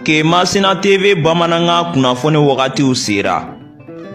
Kemasina TV Bamananga kunnafoni wagatiw sera.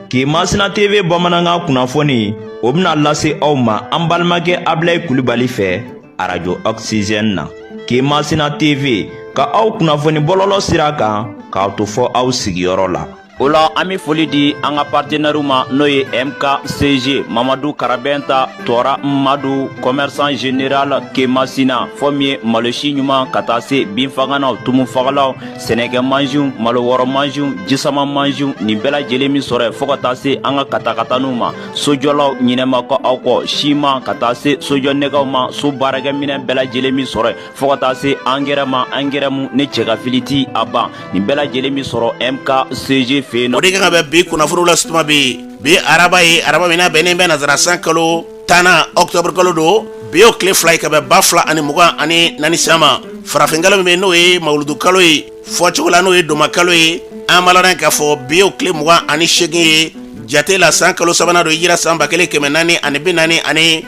Kemasina TV Bamananga kunnafoni o bɛna lase aw ma an balimakɛ Abilaye Kulibali fɛ Radio Oxygène na. Kemasina TV ka aw kunnafoni bɔlɔlɔ sira kan k'aw to fɔ aw sigiyɔrɔ la. Ola an bɛ foli di an ka partenaires ma n'o ye MKCG Mamadou Karabenta Tora Madu commerçant général Kemasina fɔ min ye malosi ɲuman ka taa se binfaganaw tumufagalaw sɛnɛkɛ mansiw malo wɔrɔ mansiw jisama mansiw nin bɛɛ lajɛlen min sɔrɔ fɔ ka taa se an ka katakataniw ma sojɔlaw ɲinɛma kɔ aw kɔ siman ka taa se sojɔnɛgɛw ma so baarakɛminɛ bɛɛ lajɛlen min sɔrɔ fɔ ka taa se angɛrɛ ma angɛrɛ mun ne cɛkafili ti a ban nin bɛɛ lajɛlen min sɔrɔ MKCG o de kan ka bɛ bi kunnafoniw la sutuma bi araba ye araba min na bɛnnen bɛ nazara san kalo 10 octobre kalo do bi o tile fila ye ka bɛ 2024 sama farafin kalo min bɛ n'o ye mawuludu kalo ye fɔcogo la n'o ye doma kalo ye an b'a ladɔn k'a fɔ bi o tile 28 ye jate la san kalo sabanan do yira san 1446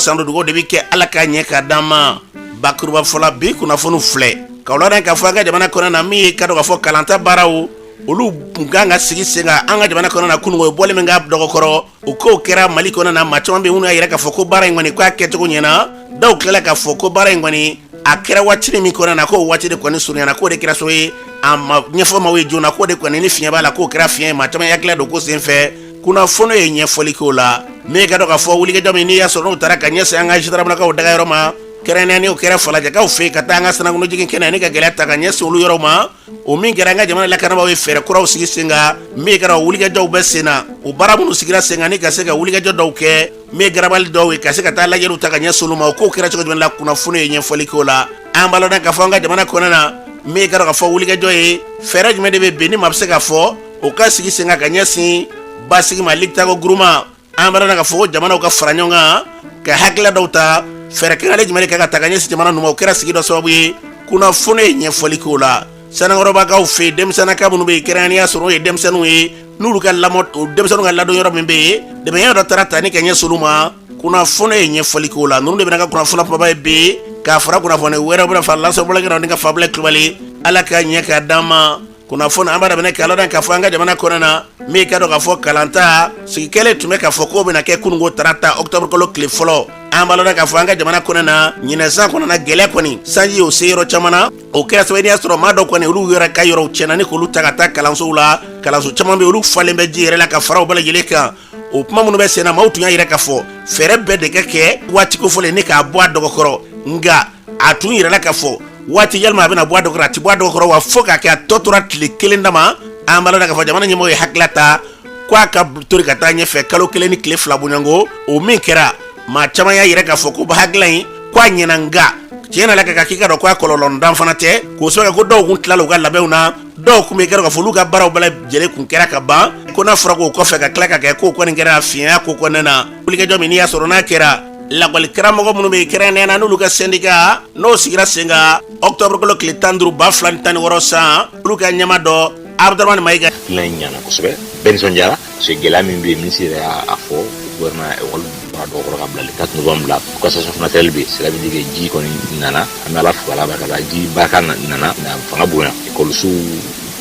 san dugu de bɛ kɛ ala ka ɲɛ ka d'an ma bakuruba fɔla bi kunnafoniw filɛ k'aw ladɔn k'a fɔ an ka jamana kɔnɔ na min ye ka dɔn k'a fɔ kalanta baaraw olu kan ka sigi sen kan an ka jamana kɔnɔ na kunungo ye bɔlen min ka dɔgɔkɔrɔ o kow kɛra Mali kɔnɔ na maa caman bɛ minnu y'a yira k'a fɔ ko baara in kɔni k'a kɛcogo ɲɛna dɔw tilala k'a fɔ ko baara in kɔni a kɛra waati min kɔnɔ na k'o waati de kɔni surunyana k'o de kɛra so ye a ma ɲɛfɔ maaw ye joona k'o de kɔni ni fiɲɛ b'a la k'o kɛra fiɲɛ ye maa caman hakili don ko senfɛ kunnafoni ye ɲɛfɔli k'o la mais ka dɔn k'a fɔ wulikajɔ min n'i y'a sɔrɔ n'u taara ka ɲɛsin an ka gendarmelakaw dagayɔrɔ ma kɛrɛnkɛrɛnnen o kɛra falajɛkaw fɛ yen ka taa an ka sanankunu jigin kɛnɛ ni ka gɛlɛya ta ka ɲɛsin olu yɔrɔ ma o min kɛra an ka jamana lakanabaaw ye fɛɛrɛ kuraw sigi sen kan min kɛra wulikajɔw bɛ sen na o baara minnu sigira sen kan ni ka se ka wulikajɔ dɔw kɛ min garabali dɔw ye ka se ka taa lajɛliw ta ka ɲɛsin olu ma o kow kɛra cogo jumɛn la kunnafoni ye ɲɛfɔli k'o la an b'a lɔn k'a fɔ an ka jamana kɔnɔ na min kɛra k'a fɔ wulikajɔ ye fɛɛrɛ jumɛn de bɛ ben ni maa bɛ se k'a fɔ o ka sigi sen kan ka ɲɛsin basigi ma Ligtago groupement an b'a lɔn k'a fɔ ko jamanaw ka fara ɲɔgɔn kan ka hakilila dɔw ta fɛrɛ kɛnɛ jumɛn ka ta ka ɲɛsin jamana numu o kɛra sigi dɔ sababu ye kunnafoni ye ɲɛfɔli k'o la sanakɔrɔbakaw fɛ denmisɛnnaka minnu bɛ yen kɛrɛnkɛrɛnnenya sɔrɔ o ye denmisɛnninw ye n'olu ka lamɔ denmisɛnninw ka ladon yɔrɔ min bɛ yen dɛmɛya dɔ taara ta ni ka ɲɛsin olu ma kunnafoni ye ɲɛfɔli k'o la ninnu de bɛna ka kunnafoni kumaba ye bi k'a fara kunnafoni wɛrɛw bɛna fara lansɔbɔlɔkɛlaw ni ka Fabulaye Kulibali ala ka ɲɛ k'a d'an ma kunnafoni an b'a daminɛ k'a lɔn k'a fɔ an ka jamana kɔnɔ na min ka dɔn k'a fɔ kalanta sigikɛlen tun bɛ k'a fɔ k'o bɛna kɛ kunungo tarata octobre kalo tile fɔlɔ an b'a lɔn k'a fɔ an ka jamana kɔnɔ na ɲinɛsan kɔnɔ na gɛlɛya kɔni sanji y'o se yɔrɔ caman na o kɛra sababu y'a sɔrɔ maa dɔw kɔni olu yɛrɛ ka yɔrɔw tiɲɛna ni k'olu ta ka taa kalansow la kalanso caman bɛ olu falen bɛ ji yɛrɛ la ka fara o bɛɛ lajɛlen kan o kuma minnu bɛ sen na maaw tun y'a yira k'a fɔ fɛɛrɛ bɛɛ de ka kɛ waati kofɔlen ni k'a bɔ a dɔgɔkɔrɔ nka a tun yirala k'a fɔ waati yalima a bɛna bɔ a dɔgɔkɔrɔ a tɛ bɔ a dɔgɔkɔrɔ wa fo k'a kɛ a tɔ tora tile kelen dama an b'a lɔn k'a fɔ jamana ɲɛmɔgɔ ye hakilila ta k'a ka tori ka taa ɲɛfɛ kalo kelen ni tile fila bɔɲɔngo o min kɛra maa caman y'a yira k'a fɔ ko hakilila in k'a ɲɛna nka tiɲɛ na la ka k'i ka dɔn k'a kɔlɔlɔntan fana tɛ k'o sɔrɔ ko dɔw kun tilala u ka labɛnw na dɔw kun bɛ kɛra k'a fɔ olu ka baaraw bɛɛ lajɛlen kun kɛra ka ban ko n'a fɔra k'o kɔfɛ ka tila ka kɛ k'o kɔni kɛra fiɲɛya ko kɔnɔna na wulikajɔ min n'i y'a sɔrɔ n'a kɛra lakɔli karamɔgɔ minnu bɛ yen kɛrɛnkɛrɛnnenya na n'olu ka syndicat n'o sigira sen kan octobre kalo tile 15 2016 san olu ka ɲɛma dɔ Abdramane Mayiga la ɲana kosɛbɛ bɛɛ nisɔndiyara parce que gɛlɛya min bɛ yen minisiri yɛrɛ y'a fɔ gouvernement école bɔra dɔgɔkɔrɔ ka bila le 4 novembre la cassation naturelle bɛ yen cela veut dire que ji kɔni nana an bɛ ala fo ala barika la ji barika nana fanga bonya ekɔlisow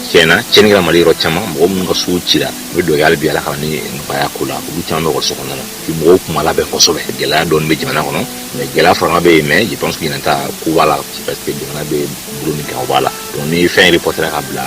tiɲɛna tiɲɛni kɛra Mali yɔrɔ caman mɔgɔ minnu ka sow cira u bɛ dɔgɔya hali bi ala kana ni nɔgɔya ko la olu caman bɛ ekɔliso kɔnɔna na bi mɔgɔw kuma labɛn kosɛbɛ gɛlɛya dɔɔni bɛ jamana kɔnɔ mais gɛlɛya fanga bɛ yen mais je pense que ɲinɛ ta ko b'a la parce que jamana bɛ bolo min kɛ o b'a la donc ni fɛn reporter ka bila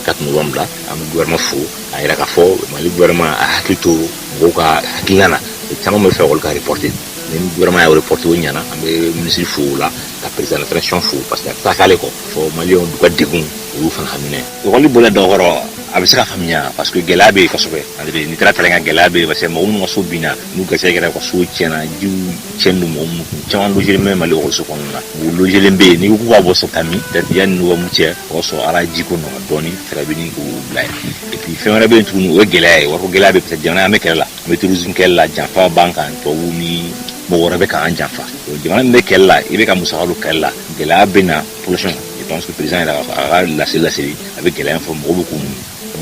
4 novembre la an bɛ gouvernement fo a yira k'a fɔ Mali gouvernement a hakili to mɔgɔw ka hakilina na caman bɛ fɛ olu ka reporter ni gouvernement y'a reporter o ɲɛna an bɛ ministre fo o la ka président de la transition fo parce que a tɛ k'ale kɔ fɔ maliyɛnw b'u ka degun olu fana ka minɛ ekɔli bɔlen dɔgɔkɔrɔ a bɛ se ka faamuya parce que gɛlɛya bɛ yen kosɛbɛ n'i taara kalan kɛ gɛlɛya bɛ yen parce que mɔgɔ minnu ka so binna n'u gɛrɛsɛgɛ kɛra ka so tiɲɛna jiw tiɲɛni don mɔgɔ minnu kun caman logelen bɛ Mali ekɔliso kɔnɔna na u logelen bɛ yen n'i ko k'u ka bɔ sɔgɔmada peut-être yanni novembre cɛ o y'a sɔrɔ ala ji ko nɔgɔ dɔɔni fɛɛrɛ bɛ ɲini k'u bila yen et puis fɛn wɛrɛ bɛ yen tuguni o ye gɛlɛya ye wariko gɛlɛya bɛ peut-être jamana an bɛ kɛlɛ la an bɛ tourisme kɛlɛ la janfa b'an kan tubabuw ni mɔgɔ wɛrɛ bɛ k'an janfa jamana min bɛ kɛlɛ la i bɛ ka musaka don kɛlɛ la gɛlɛya bɛ na population je pense que président yɛrɛ a ka laseli a bɛ gɛlɛya fɔ mɔgɔw bɛ k'u mun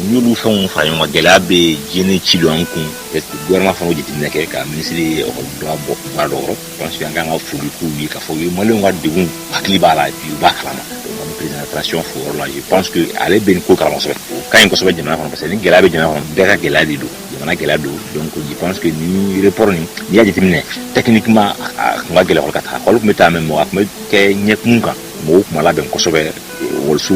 n'olu fɛnw fara ɲɔgɔn kan gɛlɛya bɛ diɲɛ ci don an kun gouvernement fana y'o jateminɛ kɛ ka minisiri ekɔlidenya bɔ baara dɔ kɔrɔ je pense que an kan ka foli k'u ye k'a fɔ u ye maliyɛnw ka degun hakili b'a la et puis u b'a kalama présentation fort là je pense que aller ben ko karam so quand il ko so jamana parce que ni gela be jamana beka gela di do jamana gela do donc je pense que ni report ni ya jitimne techniquement nga gela ko kata ko meta même mo ak me ke nyek munka mo mala ben ko so be wolsu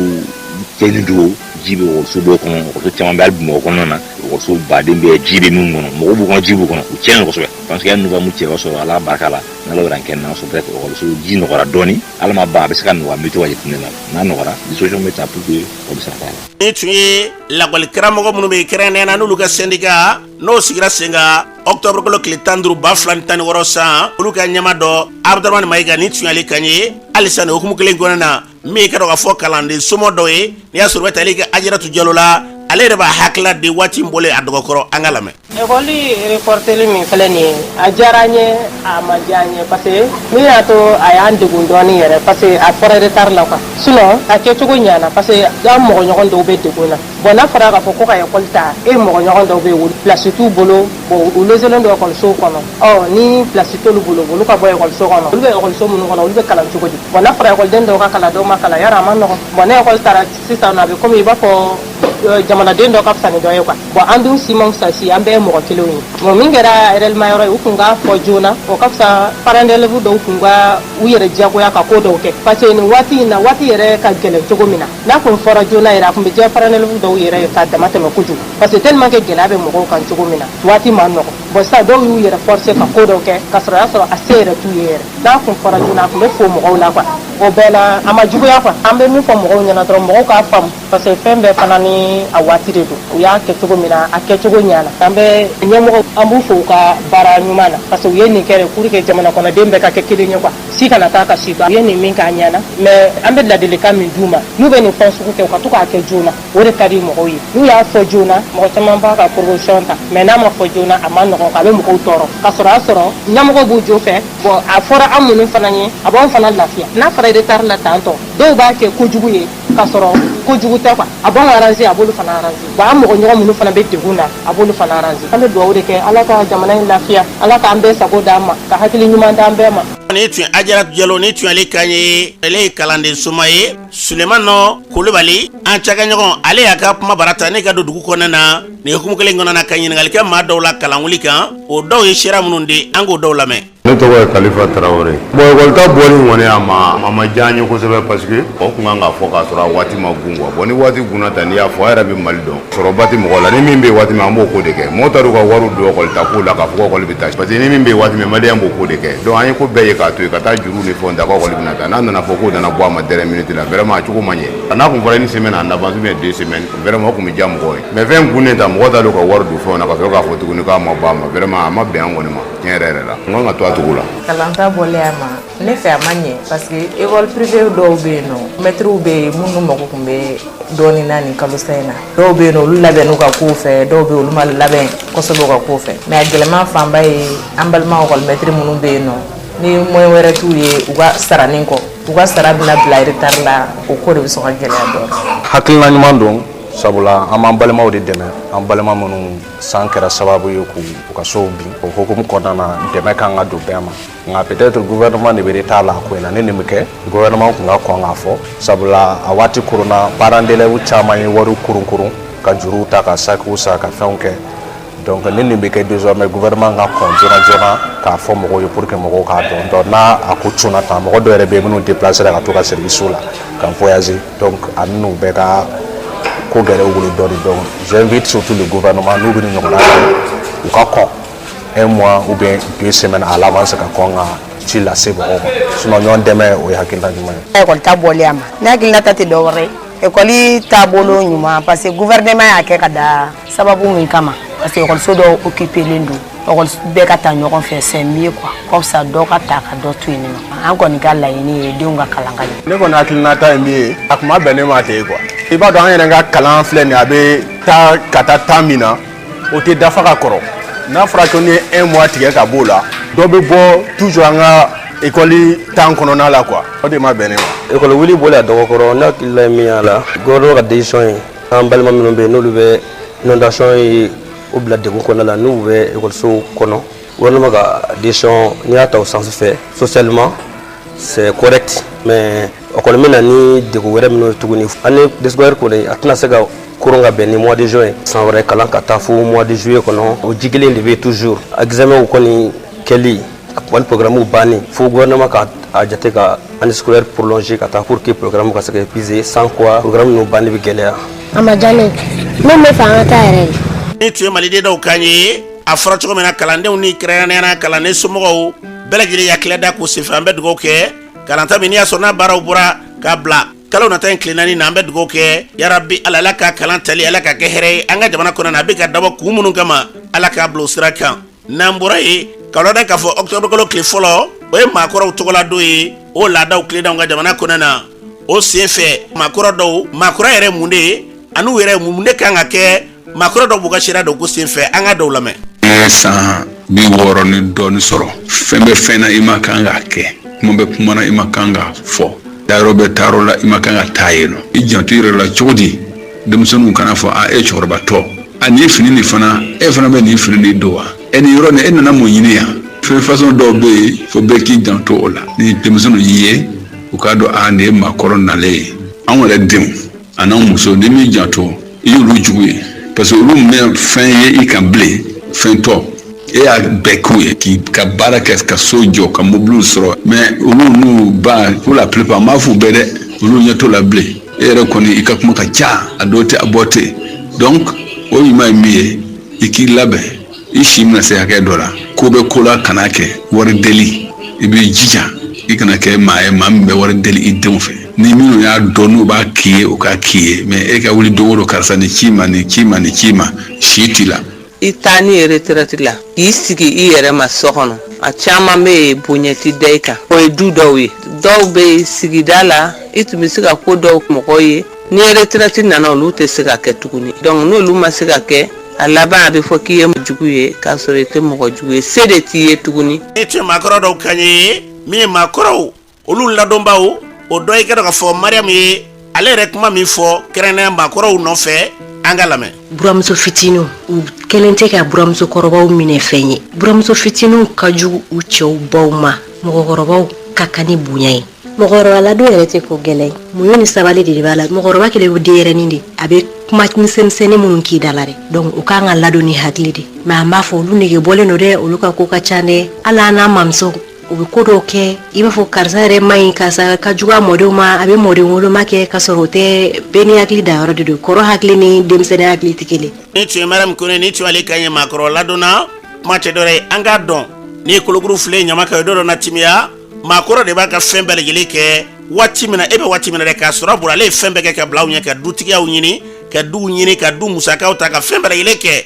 teni do jibe wolsu do ko ko tama bal mo ko nona wolsu badembe jibe mun ngono mo bu ko jibu ko no tien ko so be parce que nous va mutie so ala bakala na lo ran ken na so peut-être wolsu jino ko doni alma ba be skan wa mito wa yitne na no wara di social meta pour que ko sa ta ni tuye la gol kramo ko munu be krene na nulu ga syndicat no sigira senga octobre ko le tandru ba flan tan woro sa ulu ga nyama do abdurman mayga ni tuye ali kanye alisane hukumu kele gona mi ka do ga fo kalande sumo do e ni asuru tali ga ajratu jalola ale reba hakla de wati mbole adogo koro angalame ekoli reporter mi feleni ajaranye amajanye parce que mi ato ayande gundoni yere parce que a fora retard la quoi sinon aketo go nyana parce que ga mo nyogon do be de gona bona fara ga foko ka ekolta e mo nyogon do be wul place tout bolo bo ulezelo do ko so kono ni place tout bolo bolo ka boy ko so kono ulbe ko so mun kono ulbe kala chugo di bona fara ko den do ka kala do makala yara man no bona ko tara sista na be komi ba ko jamana den do ka fani do kwa bo andu simon sasi ambe mo kilo ni mo mingera rel mayoro ukunga fo jona o kapsa parandele bu do ukunga uyere jago ya ka ko do ke parce que wati yere ka gele chugo mina na ko fora jona ira ko be je parandele bu do yere ka damate mo kuju parce que tellement que gelabe mo ko kan chugo mina wati man no bo sa do uyere forcer ka ko do ke kasra asere tu yere na ko fora jona ko be fo mo la kwa o bela ama jugo ya kwa ambe mi fo mo nyana tro mo ka fam parce que fembe fanani a wati de do ya ke chugo mina a ke chugo nyana ambe nyamo ambu fo ka bara nyumana parce que yeni kere kuri ke jamana kono dembe ka ke kidi nyokwa sika na taka sika yeni min ka nyana mais ambe la de ka min duma nu be ni fonsu ko ka to ka ke jona wore kadi mo yi nu ya fo jona mo tama ba ka promotion ta mais na mo fo jona amano ko ka be mo ko toro ka soro nyamo ko bu jo fe bo a fora amunu fanani abon fanal lafiya na fara de tar la tanto do ba ke ko jugu ye ka soro ko jugu ta kwa abon aranzi abolu fana aranzi ba mo ko nyomo nu fana be teguna abolu fana aranzi ambe do wore ke ala ka jamana lafiya ala ka ambe sago dama ka hakili nyuma dambe ma ni tu ajarat jalo ni tu ale kanye ele kalande sumaye Sulemano Kulubali an chaga nyogon ale aka kuma barata ne ga do dugu konana ne hukumu kele ngona na kanye ngal ke ma dawla kalanguli kan o daw ye shira mununde ango dawla me ne tɔgɔ ye Kalifa Traoré bon école bɔli kɔni a ma diya n ye kosɛbɛ parce que o kun kan ka fɔ k'a sɔrɔ a waati ma gun quoi bon ni waati gunna tan n'i y'a fɔ a yɛrɛ bɛ Mali dɔn sɔrɔba tɛ mɔgɔ la ni min bɛ yen waati min an b'o ko de kɛ mɔgɔw taar'u ka wariw don école ta ko la k'a fɔ ko école bɛ taa parce que ni min bɛ yen waati min maliyɛn b'o ko de kɛ donc an ye ko bɛɛ ye k'a to yen ka taa juru ni fɛnw ta ko école bɛna taa n'a nana fɔ k'o nana bɔ a ma dernière minute la vraiment a cogo ma ɲɛ n'a kun fɔra une semaine en avance ou bien 2 semaines vraiment o kun bɛ diya mɔgɔw ye mais fɛn gunnen ta mɔgɔw taar'u ka wari don fɛnw na ka sɔrɔ k'a fɔ tuguni k'a ma bɔ a ma vraiment a ma bɛn an kɔni ma tiɲɛ yɛrɛ la n kan ka to a cogo la. Kalanta bɔlen a ma ne fɛ a ma ɲɛ parce que école privée dɔw bɛ yen nɔ maîtres bɛ yen minnu mago kun bɛ dɔɔnin na nin kalosa in na dɔw bɛ yen nɔ olu labɛn n'u ka kow fɛ dɔw bɛ yen olu ma labɛn kosɛbɛ u ka kow fɛ mais a gɛlɛman fanba ye an balima école maîtres minnu bɛ yen nɔ ni moyen wɛrɛ t'u ye u ka saranin kɔ u ka sara bɛna bila retard la o ko de bɛ sɔn ka gɛlɛya dɔɔnin. hakilina ɲuman don sabula an b'an balimaw de dɛmɛ an balima minnu san kɛra sababu ye k'u ka sow bin o hukumu kɔnɔna na dɛmɛ kan ka don bɛɛ ma nka peut-être gouvernement de bɛ retard la ko in na ni nin bɛ kɛ gouvernement kun ka kɔn k'a fɔ sabula a waati koronna parents d'élèves caman ye wariw kurun ka juruw ta ka sakiw san ka fɛnw kɛ donc ni nin bɛ kɛ désormais gouvernement ka kɔn joona k'a fɔ mɔgɔw ye pour que mɔgɔw k'a dɔn donc n'a a ko cunna tan mɔgɔ dɔw yɛrɛ bɛ yen minnu déplacer ka to ka service la ka voyager donc a ninnu bɛɛ ka ko gɛrɛ wuli dɔɔni donc j'invite surtout le gouvernement n'u bɛ ni ɲɔgɔnna kɛ u ka kɔn 1 mois ou bien 2 semaines à l'avance ka kɔn ka ci lase mɔgɔw ma sinon ɲɔgɔn dɛmɛ o ye hakilina ɲuman ye. école ta bɔli a ma ne hakilina ta tɛ dɔwɛrɛ ye école taabolo ɲuman parce que gouvernement y'a kɛ ka da sababu min kama parce que école so dɔw occupélen don école bɛɛ ka taa ɲɔgɔn fɛ c'est mieux quoi comme ça dɔ ka ta ka dɔ to yen nɔ an kɔni ka laɲini ye denw ka kalan ka ɲɛ. ne kɔni hakilina ta ye min ye a kuma bɛn ne ma ten quoi i b'a dɔn an yɛrɛ ka kalan filɛ nin a bɛ taa ka taa temps min na o tɛ dafa ka kɔrɔ n'a fɔra ko ni ye 1 mois tigɛ ka b'o la dɔ bɛ bɔ toujours an ka école temps kɔnɔna la quoi o de ma bɛn ne ma. école wuli bɔli a dɔgɔ kɔrɔ ne hakilila ye min y'a la gouvernement ka décision ye an balima minnu bɛ yen n'olu bɛ inondation ye o bila degun kɔnɔna la n'u bɛ école kɔnɔ gouvernement ka décision n'i y'a ta o sens fɛ socialement c'est correct mais école min na ni degun wɛrɛ minnu tuguni ani desgoyer ko a tɛna se ka courant ka bɛn ni mois de juin san wɛrɛ kalan ka taa fo mois de juillet kɔnɔ o ji kelen de bɛ toujours examen kɔni kɛli wali programme banni fo gouvernement ka a jate ka année scolaire prolongée ka taa pour que programme ka se ka épuiser sans quoi programme ninnu banni bɛ gɛlɛya. A ma diya ne min bɛ fɛ an ka taa yɛrɛ de. Ni tun ye maliden dɔw kan ye a fɔra cogo min na kalandenw ni kɛrɛnkɛrɛnnenya kalanden somɔgɔw bɛɛ lajɛlen yakilɛ da k'u senfɛ an bɛ dugawu kɛ kalanta min n'i y'a sɔrɔ n'a baaraw bɔra k'a bila kalo nata in tile naani na an bɛ dugawu kɛ yarabi ala ka kalan tali ala ka kɛ hɛrɛ ye an ka jamana kɔnɔ na a bɛ ka dabɔ kun minnu kama ala k'a bila o sira kan n'an bɔra yen ka lɔda k'a fɔ octobre kalo tile fɔlɔ o ye maakɔrɔw tɔgɔla don ye o laadaw tile d'anw ka jamana kɔnɔ na o sen fɛ maakɔrɔ dɔw maakɔrɔ yɛrɛ mun de ye ani u yɛrɛ mun de kan ka kɛ maakɔrɔ dɔw b'u ka sariya dɔw ko sen fɛ an ka dɔw lamɛn. San 60 ni dɔɔni sɔrɔ fɛn bɛ fɛn na i ma kan ka kɛ kuma bɛ kuma na i ma kan ka fɔ taayɔrɔ bɛ taayɔrɔ la i ma kan ka taa yen nɔ i janto i yɛrɛ la cogo di denmisɛnninw kana fɔ e cɛkɔrɔba tɔ a nin fini nin fana e fana bɛ nin fini nin don wa nin yɔrɔ nin e nana mun ɲini yan fɛn façon dɔw bɛ yen fo bɛɛ k'i janto o la ni denmisɛnninw y'i ye u k'a dɔn nin ye maakɔrɔ nalen ye anw yɛrɛ denw a n'anw muso ni m'i janto i y'olu jugu ye parce que olu mɛn fɛn ye i kan bilen fɛn tɔ e y'a bɛɛ k'u ye k'i ka baara kɛ ka so jɔ ka mobiliw sɔrɔ mais olu n'u ba pour la plupart m'a f'u bɛɛ dɛ olu ɲɛ t'o la bilen e yɛrɛ kɔni i ka kuma ka ca a dɔw tɛ a bɔ ten donc o ɲuman ye min ye i k'i labɛn i si bɛna se hakɛ dɔ la ko bɛ ko la kana kɛ wari deli i b'i jija i kana kɛ maa ye maa min bɛ wari deli i denw fɛ ni minnu y'a dɔn n'u b'a k'i ye o k'a k'i ye mais e ka wuli don o don karisa ni ci ma ni ci ma ni ci ma si t'i la. I taa ni retraite la k'i sigi i yɛrɛ ma so kɔnɔ a caman bɛ yen bonya ti da i kan o ye du dɔw ye dɔw bɛ yen sigida la i tun bɛ se ka ko dɔw mɔgɔw ye ni retraite nana olu tɛ se ka kɛ tuguni donc n'olu ma se ka kɛ a laban a bɛ fɔ k'i ye jugu ye k'a sɔrɔ i tɛ mɔgɔ jugu ye se de t'i ye tuguni. E tun ye maakɔrɔ dɔw kan ye min ye maakɔrɔw olu ladɔnbaw o dɔ ye kɛ dɔ ka fɔ mariam ye ale yɛrɛ kuma min fɔ kɛrɛnkɛrɛnnenya maakɔrɔw nɔfɛ an ka lamɛn. Buramuso fitininw u kelen tɛ ka buramuso kɔrɔbaw minɛ fɛn ye buramuso fitininw ka jugu u cɛw baw ma mɔgɔkɔrɔbaw ka kan ni bonya ye mɔgɔkɔrɔba ladon yɛrɛ tɛ ko gɛlɛn muɲu ni sabali de b'a la mɔgɔkɔrɔba kelen o denyɛrɛnin de a bɛ kuma misɛnmisɛnnin minnu k'i da la dɛ donc u kan ka ladon ni hakili de mais an b'a fɔ olu nege bɔlen don dɛ olu ka ko ka ca dɛ hali an n'a mamuso u bɛ ko dɔw kɛ i b'a fɔ karisa yɛrɛ ma ɲi karisa ka jugu a mɔdenw ma a bɛ mɔden woloma kɛ ka sɔrɔ o tɛ bɛɛ ni hakili da yɔrɔ de don kɔrɔ hakili ni denmisɛnnin hakili tɛ kelen. Ni tun ye mariam kone ni tun ale kan ye maakɔrɔ ladonna kuma tɛ dɔ ye an k'a dɔn ni ye kolokuru file ɲama ka ye dɔ dɔ na timiya maakɔrɔ de b'a ka fɛn bɛɛ lajɛlen kɛ waati min na e bɛ waati min na dɛ k'a sɔrɔ a bolo ale ye fɛn bɛɛ kɛ ka bila aw ɲɛ ka dutigiyaw ɲini ka duw ɲini ka du musakaw ta ka fɛn bɛɛ lajɛlen kɛ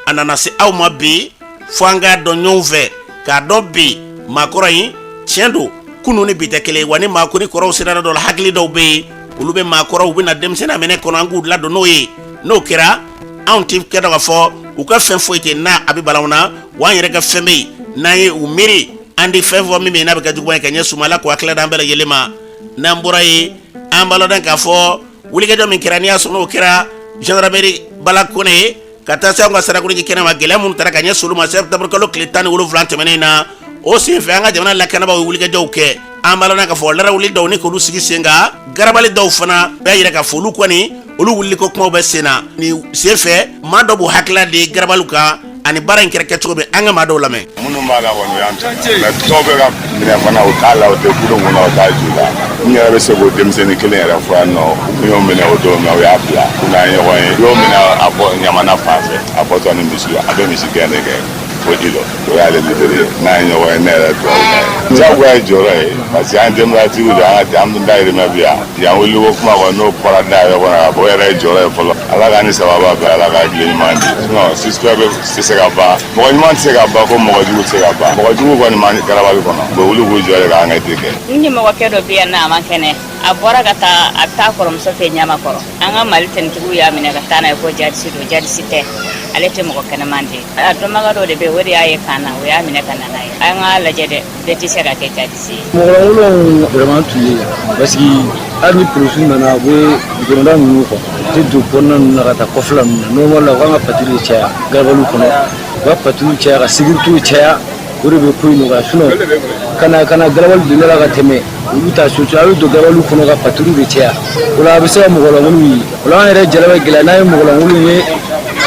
a nana se aw ma bi fo an k'a dɔn ɲɔgɔn fɛ k'a dɔn bi maakɔrɔ in tiɲɛ don kunun ni bi tɛ kelen wa ni maakɔrɔ kɔrɔw sera dɔ la hakili dɔw bɛ yen olu bɛ maakɔrɔw u bɛ na denmisɛnnin minɛ kɔnɔ an k'u ladon n'o ye n'o kɛra anw ti kɛ dɔ ka fɔ u ka fɛn foyi tɛ n'a a bɛ bala na wa an yɛrɛ ka fɛn bɛ yen n'an ye u miiri an di fɛn fɔ min bɛ yen n'a bɛ kɛ juguman ye ka ɲɛ sumala k'o hakilila d'an bɛɛ lajɛlen ma n'an bɔra yen an b'a lɔn k'a fɔ wulikajɔ min kɛra n'i y'a sɔrɔ n'o kɛra gendarmerie Bala Kone ka taa se an ka sarakurunji kɛnɛ ma gɛlɛya minnu taara ka ɲɛ solu ma septembre kalo tile 17 tɛmɛnen na o senfɛ an ka jamana lakanabaaw ye wulikajɔw kɛ an b'a lɔn k'a fɔ larawuli dɔw ni k'olu sigi sen kan garabali dɔw fana bɛɛ yira k'a fɔ olu kɔni olu wuliko kumaw bɛ sen na ni senfɛ maa dɔ b'u hakilila de garabaliw kan ani baara in kɛra kɛcogo bɛ an ka maa dɔw lamɛn. Minnu b'a la kɔni o y'an ta mais dɔw bɛ ka minɛ fana o t'a la o tɛ bolo kɔnɔ o t'a ju la n yɛrɛ bɛ se k'o denmisɛnnin kelen yɛrɛ fɔ yan nɔ u y'o minɛ o don mɛ o y'a bila u n'a ɲɔgɔn ye u y'o minɛ a bɔ ɲamana fan fɛ a bɔtɔ ni misi a bɛ misi gɛn de kɛ fo Ilo o y'ale lideri ye n'a ye ɲɔgɔn ye ne yɛrɛ dugawu n'a ye diyagoya ye jɔyɔrɔ ye parce que an denbayatigiw de an bɛ dayirimɛ bi yan wuli ko kuma kɔni n'o bɔra da yɛrɛ kɔnɔ ka bɔ o yɛrɛ ye jɔyɔrɔ ye fɔlɔ ala ka ni sababa bɛɛ ala ka hakili ɲuman di sinon sistère bɛ tɛ se ka ban mɔgɔ ɲuman tɛ se ka ban ko mɔgɔ jugu tɛ se ka ban mɔgɔ jugu kɔni ma garabali kɔnɔ u bɛ wuli k'u jɔ de ka enquête kɛ. N ɲɛmɔgɔkɛ dɔ bɛ yan n'a ma kɛnɛ a bɔra ka taa a bɛ taa kɔrɔmuso fɛ ɲamakɔrɔ an ka Mali tenitigiw y'a minɛ ka taa n'a ye ko jadisi don jadisi tɛ ale tɛ mɔgɔ kɛnɛman de ye a dɔnbaga dɔ de bɛ yen o de y'a ye kan na o y'a minɛ ka na n'a ye an ka lajɛ dɛ bɛɛ tɛ se ka kɛ jadisi ye. mɔgɔ wolonwula vraiment tun ye parce que hali ni polisiw nana u bɛ gudɔrɔnda ninnu kɔ u tɛ don kɔnɔna ninnu na ka taa kɔfɛla ninnu na normal la u kan ka patrouille caya garabaliw kɔnɔ u ka patrouille caya ka sécurité caya o de bɛ ko in nɔgɔya sinon kana garabali don ne la ka tɛmɛ olu ta so a bɛ don garabaliw kɔnɔ ka patrouille bɛ caya o la a bɛ se ka mɔgɔlankolon ye o la an yɛrɛ jala bɛ gɛlɛya n'a ye mɔgɔlankolon ye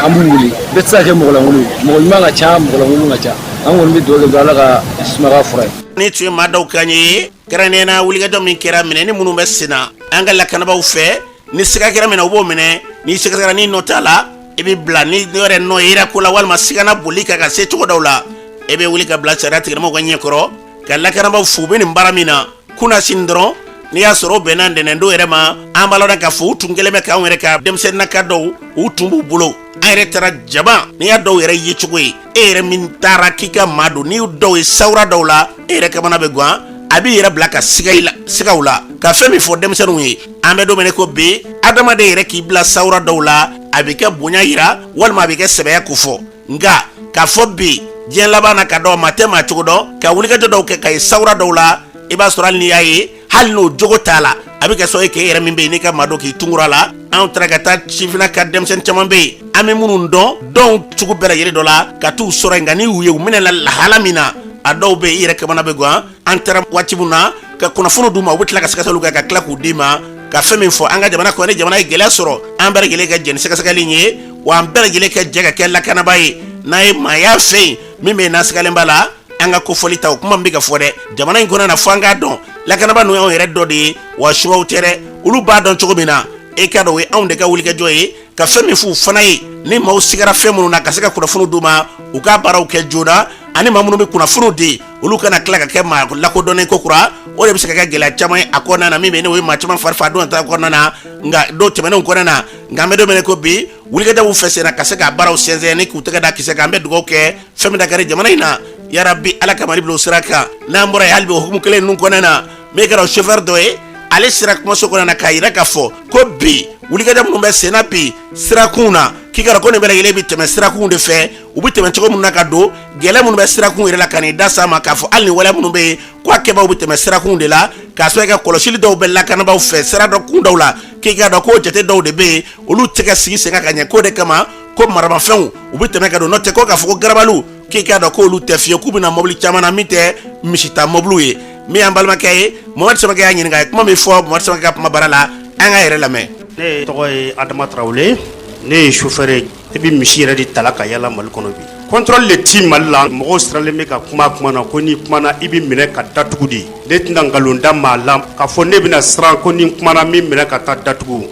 an b'u wele bɛɛ tɛ se ka kɛ mɔgɔlankolon ye mɔgɔ ɲuman ka ca mɔgɔlankolon ka ca an kɔni bɛ dugawu kɛ ala ka sumaga fura ye. ni tun ye maa dɔw kan ye kɛrɛnkɛrɛnnenya wulikajɔ min kɛra minɛ ni minnu bɛ sen na an ka lakanabaw fɛ ni siga kɛra minɛ u b'o minɛ ni sɛgɛsɛgɛra ni nɔ t'a la i bɛ bila ni yɛrɛ nɔ yera ko la walima sigana boli ka se cogo dɔw la i bɛ wuli ka bila sariya tigɛlamaw ka ɲɛkɔrɔ ka lakanabaw fo u bɛ nin baara min na kunna sini dɔrɔn n'i y'a sɔrɔ o bɛnna ntɛnɛndon yɛrɛ ma an b'a lɔn k'a fɔ u tun kɛlen bɛ k'anw yɛrɛ ka denmisɛnninnaka dɔw u tun b'u bolo an yɛrɛ taara jaba n'i y'a dɔw yɛrɛ ye cogo ye e yɛrɛ min taara k'i ka maa don n'i dɔw ye sawura dɔw la e yɛrɛ kamana bɛ gan a b'i yɛrɛ bila ka sigaw la ka fɛn min fɔ denmisɛnninw ye an bɛ don min ko bi adamaden yɛrɛ k'i bila sawura dɔw la a bɛ kɛ bonya yira walima a bɛ kɛ sɛbɛya ko fɔ nka k'a fɔ bi diɲɛ laban na ka dɔn maa tɛ maa cogo dɔn ka wulikajɔ dɔw kɛ ka ye sawura dɔw la i b'a sɔrɔ hali n'i y'a ye hali n'o jogo t'a la a bɛ kɛ sɔ ye k'e yɛrɛ min bɛ yen n'i ka maa dɔ k'i tungura la anw taara ka taa sifina ka denmisɛnnin caman bɛ yen an bɛ minnu dɔn dɔw cogo bɛɛ lajɛlen dɔ la ka t'u sɔrɔ yen nka n'i y'u ye u minɛ la lahala min na a dɔw bɛ yen i yɛrɛ kamana bɛ gan an taara waati min na ka kunnafoni d'u ma u bɛ tila ka sɛgɛsɛgɛliw kɛ ka tila k'u d'i ma ka fɛn min fɔ an ka jamana kɔnɔ ni jamana ye gɛlɛya sɔrɔ an bɛɛ lajɛlen ka jɛ ni sɛgɛsɛgɛli ye wa an bɛɛ lajɛlen ka jɛ ka kɛ lakanaba ye n'a ye maaya fɛ yen min bɛ yen nasɛgɛlen b'a la an ka kofɔli ta o kuma min bɛ ka fɔ dɛ jamana in kɔnɔ na fɔ an k'a dɔn lakanaba ninnu y'anw yɛrɛ dɔ de ye wa sumaw tɛ dɛ olu b'a dɔn cogo min na e ka dɔn o ye anw de ka wulikajɔ ye ka fɛn min f'u fana ye ni maaw sigara fɛn minnu na ka se ka kunnafoni d'u ma u ka baaraw kɛ joona ani maa minnu bɛ kunnafoniw di olu kana tila ka kɛ maa lakodɔnnen ko kura o de bɛ se ka kɛ gɛlɛya caman ye a kɔnɔna na min bɛ yen n'o ye maa caman fari fa don ta kɔnɔna na nka dɔw tɛmɛnenw kɔnɔna na nka an bɛ don min ko bi wulikajɔw fɛ sen na ka se ka baaraw sɛnsɛn ni k'u tɛgɛ da kisɛ kan an bɛ dugawu kɛ fɛn min da kɛra jamana in na yarabi ala ka mali bila o sira kan n'an bɔra yen hali bi o hukumu kelen ninnu kɔnɔna na min kɛra o chauffeur dɔ ye ale sira kumaso kɔnɔna na k'a yira k'a fɔ ko bi wulikajɔ minnu bɛ sen na bi sirakun na k'i ka dɔn ko nin bɛɛ lajɛlen bɛ tɛmɛ sirakun de fɛ u bɛ tɛmɛ cogo minnu na ka don gɛlɛya minnu bɛ sirakun yɛrɛ la ka n'i da s'a ma k'a fɔ hali ni waleya minnu bɛ yen ko a kɛbaaw bɛ tɛmɛ sirakun de la k'a sɔrɔ i ka kɔlɔsili dɔw bɛ lakanabaw fɛ sira dɔ kun dɔw la k'i ka dɔn ko jate dɔw de bɛ yen olu tɛ ka sigi sen kan ka ɲɛ ko de kama ko maramafɛnw u bɛ tɛmɛ ka don n'o tɛ ko k'a fɔ ko garabaliw k'i ka dɔn ko olu tɛ fiye k'u bɛna mobili caman na min tɛ misita mobiliw ye min y'an balimakɛ ye Mamadu Samakɛ y'a ɲininka a ye kuma min fɔ Mamadu Samakɛ ka kuma bara la an ka yɛrɛ lamɛn. Ne tɔgɔ ye Adama Tarawele ne ye chauffeur ye e bɛ misi yɛrɛ de tala ka yala Mali kɔnɔ bi contrôle le ti Mali la mɔgɔw siralen bɛ ka kuma na ko ni kumana i bɛ minɛ ka datugu de ne tɛna nkalon da maa la k'a fɔ ne bɛna siran ko ni kumana min minɛ ka taa datugu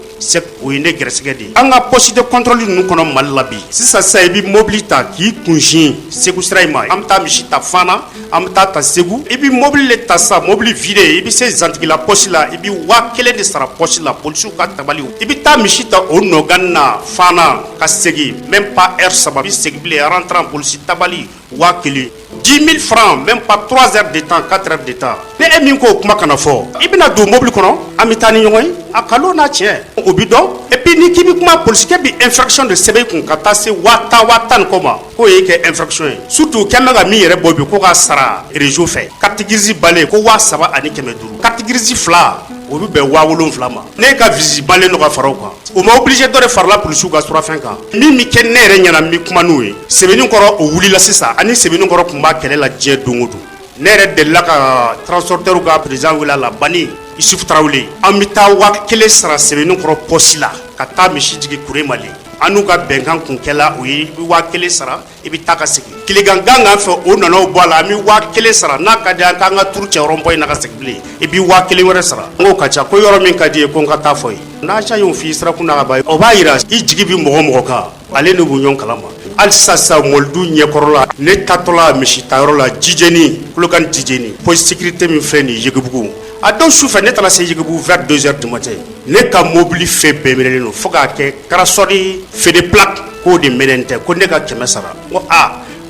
o ye ne gɛrɛsɛgɛ de ye an ka poste de contrôle ninnu kɔnɔ Mali la bi sisan i bɛ mobili ta k'i kunsin Segu sira in ma an bɛ taa misi ta Fana an bɛ taa Segu i bɛ mobili le ta sa mobili vide i bɛ se zantigila poste la i bɛ 1000 de sara poste la polisiw ka tabaliw i bɛ taa misi ta o nɔgani na Fana ka segin même pas heure 3 i bɛ segin bilen rentrant polisi tabali 1000 10 000 francs même pas 3 heures de temps 4 heures de temps ne e min ko kuma kana fɔ i bɛna don mobili kɔnɔ an bɛ taa ni ɲɔgɔn ye a kalo n'a tiɲɛ o bi dɔn et puis ni k'i bɛ kuma polisikɛ bɛ infraction de sɛbɛn kun ka taa se 1000 kɔ ma k'o ye kɛ infraction ye surtout kɛmɛ bɛ ka min yɛrɛ bɔ bi ko k'a sara réseau fɛ carte grise balen ko 3500 carte grise 2 o bɛ bɛn 7000 ma ne ka visite balen dɔ ka fara o kan o ma obligé dɔ de farala polisiw ka surafɛn kan min bɛ kɛ ne yɛrɛ ɲɛna n bɛ kuma n'o ye sɛbɛnni kɔrɔ o wulila sisan ani sɛbɛnni kɔrɔ tun b'a kɛlɛ la diɲɛ don o don ne yɛrɛ delila ka transporteur ka président wele a la Bani Isufu Tarawele an bɛ taa 1000 sara sɛbɛnni kɔrɔ poste la ka taa misi jigin Kuremali an n'u ka bɛnkan kun kɛla o ye i bɛ 1000 sara i bɛ taa ka segin tilegan gangan fɛ o nana o bɔ a la an bɛ 1000 sara n'a ka di an k'an ka turu cɛ rond point in na ka segin bilen i bɛ 1000 wɛrɛ sara n k'o ka ca ko yɔrɔ min ka di ye ko n ka taa fɔ ye n'a y'o f'i sirakun na ka ban o b'a yira i jigi bɛ mɔgɔ kan ale n'u bɛ ɲɔgɔn kalama hali sisan mɔlidu ɲɛkɔrɔ la ne tatɔla misi tayɔrɔ la Jijeni Kolokani Jijeni poste sécurité min filɛ nin ye Yegebugu a dɔw sufɛ ne taara se Yegebugu vers 2 heures du matin ne ka mobili fɛn bɛɛ minɛlen don fo k'a kɛ karasɔri fede plaque k'o de minɛlen tɛ ko ne ka 100 sara n ko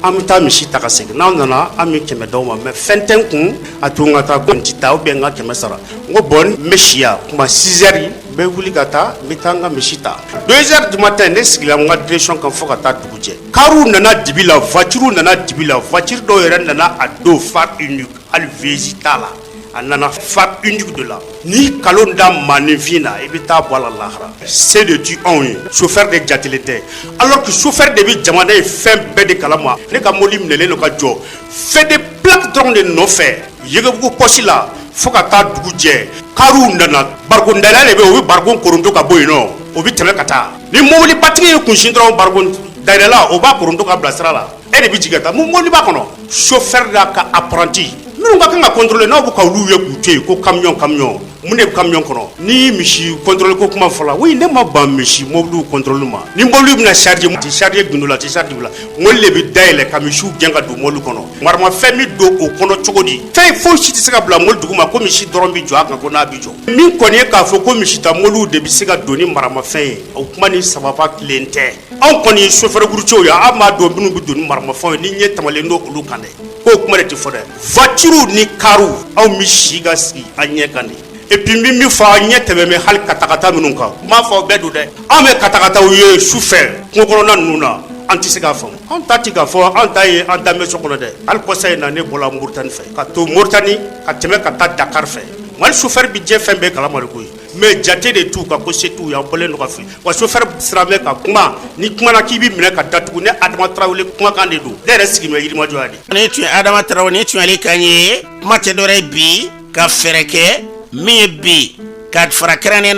an bɛ taa misi ta ka segin n'aw nana an bɛ 100 d'aw ma mais fɛn tɛ n kun a to n ka taa ko n ti taa ou bien n ka 100 sara n ko bon n bɛ si yan kuma 6 heures n bɛ wuli ka taa n bɛ taa n ka misi ta 2 heures du matin ne sigila n ka direction kan fo ka taa dugu jɛ karuw nana dibi la voiture nana dibi la voiture dɔw yɛrɛ nana a don phare unique hali VJ t'a la a nana fa unique de la ni kalon da manivina e bi ta bola lahara c'est de tu on chauffeur de jatelete alors que chauffeur de bi jamana e fem be de kalama ne ka moli mnele no ka jo fait des plaques dans de no fait yega bu posi la foka ta dugu je karu nana bargon ndala le be o bargon korundo ka boyino o bi tele kata ni mobili batigi kun shindro bargon dairela o ba korundo ka blasra la e de bi jigata mo moli ba kono chauffeur da ka apprenti nous ka kan ka contrôler na bu ka lu ye ku te ko camion mune camion kono ni mishi contrôler ko kuma fala oui ne ma ba mishi mobili contrôler ma ni mobili bina charger ti charger gunula ti charger bula molle bi daile kamishu genga du molu kono marma femi do o kono chogodi fay fo shi ti sega bula mol duguma ko mishi dorombi jo aka ko na bi jo min koni ka fo ko mishi ta molu de bi sega doni marma fay o kuma ni sababa klente on koni chauffeur groucho ya ama do binu bi doni marma fay ni nye tamale ndo ulu kande ko kuma de ti fode voiture ni karu au mishi gasi anye kande et puis mimi fa nyete me hal katakata minunka ma fa bedu de ame katakata uye chauffeur ko korona nuna anti sega fam anta tiga fo anta ye anta me sokono de al conseil na ne bola Mauritanie fe ka to Mauritanie ka teme ka ta Dakar fe mal chauffeur bi je fembe kala mal koy mais jate de tout ka ko c'est tout ya bolen no ka fi wa chauffeur srame ka kuma ni kuma na kibi mine ka datu ne Adama Traoré kuma kan de do de resiki me yiri ma joadi ne tu Adama Traoré tu ali kanye mate dore bi ka fereke mi bi kad farakrane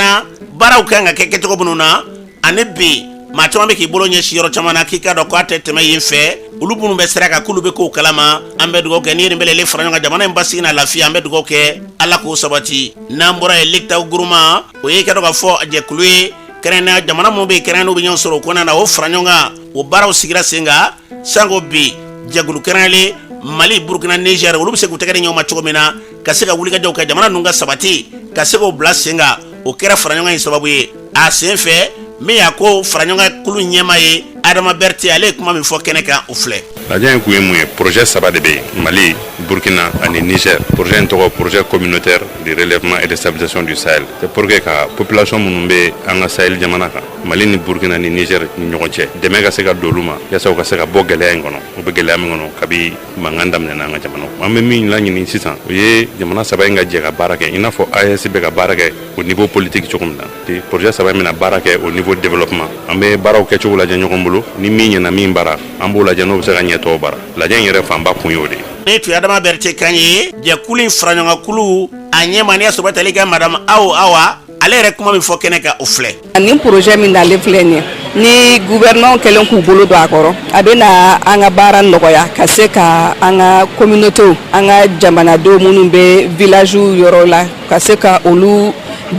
baraw kanga keke to bununa ane bi ma to ambe ki bolo nye shiro chamana kika do ko atete me yinfe ulubunu be seraka kulube ko kalama ambe dugo ke ni mbele le franya jamana mbasi na lafi ambe dugo ke ala ko sabati nambora electa guruma o yeke do ka fo aje kulwe krena jamana mo be krena no be nyon soro kona na o franya o baraw sigira senga sango bi jagulu krenale Mali Burkina Niger olu se kutegere nyoma chomena kaseka wulika jaw ka jamana nunga sabati kaseka blasenga o kera franyanga sababu ye a senfe me yako franyanga kulu nyema ye Adama Berti ale kuma mi fo keneka ofle la bien ku yemu projet sabade be Mali Burkina et Niger projet communautaire de relèvement et de stabilisation du Sahel c'est pour que la population munumbe anga Sahel jamana ka Mali ni Burkina ni Niger ni nyogoche deme ka seka doluma ya sa ka seka bogele ngono o begele am ngono kabi mangandam na nga jamana ambe mi la ni sisan ye jamana saba nga je ka barake ina fo ASB ka barake au niveau politique chokumda te projet saba mi na barake au niveau développement ambe baraw ke chokula janyo kombulu ni mi na mi bara ambula jano seka nyeto bara la jan yere famba kunyode ne tu Adama Berti kanye je kulin franyanga kulu anye mani asobata liga madame awa ale rek kuma mi fo keneka ofle ni projet min dale flene ni gouvernement kelen ku bolo do akoro abena anga bara nogoya kaseka anga communauté anga jamana do munun be village yoro la kaseka olu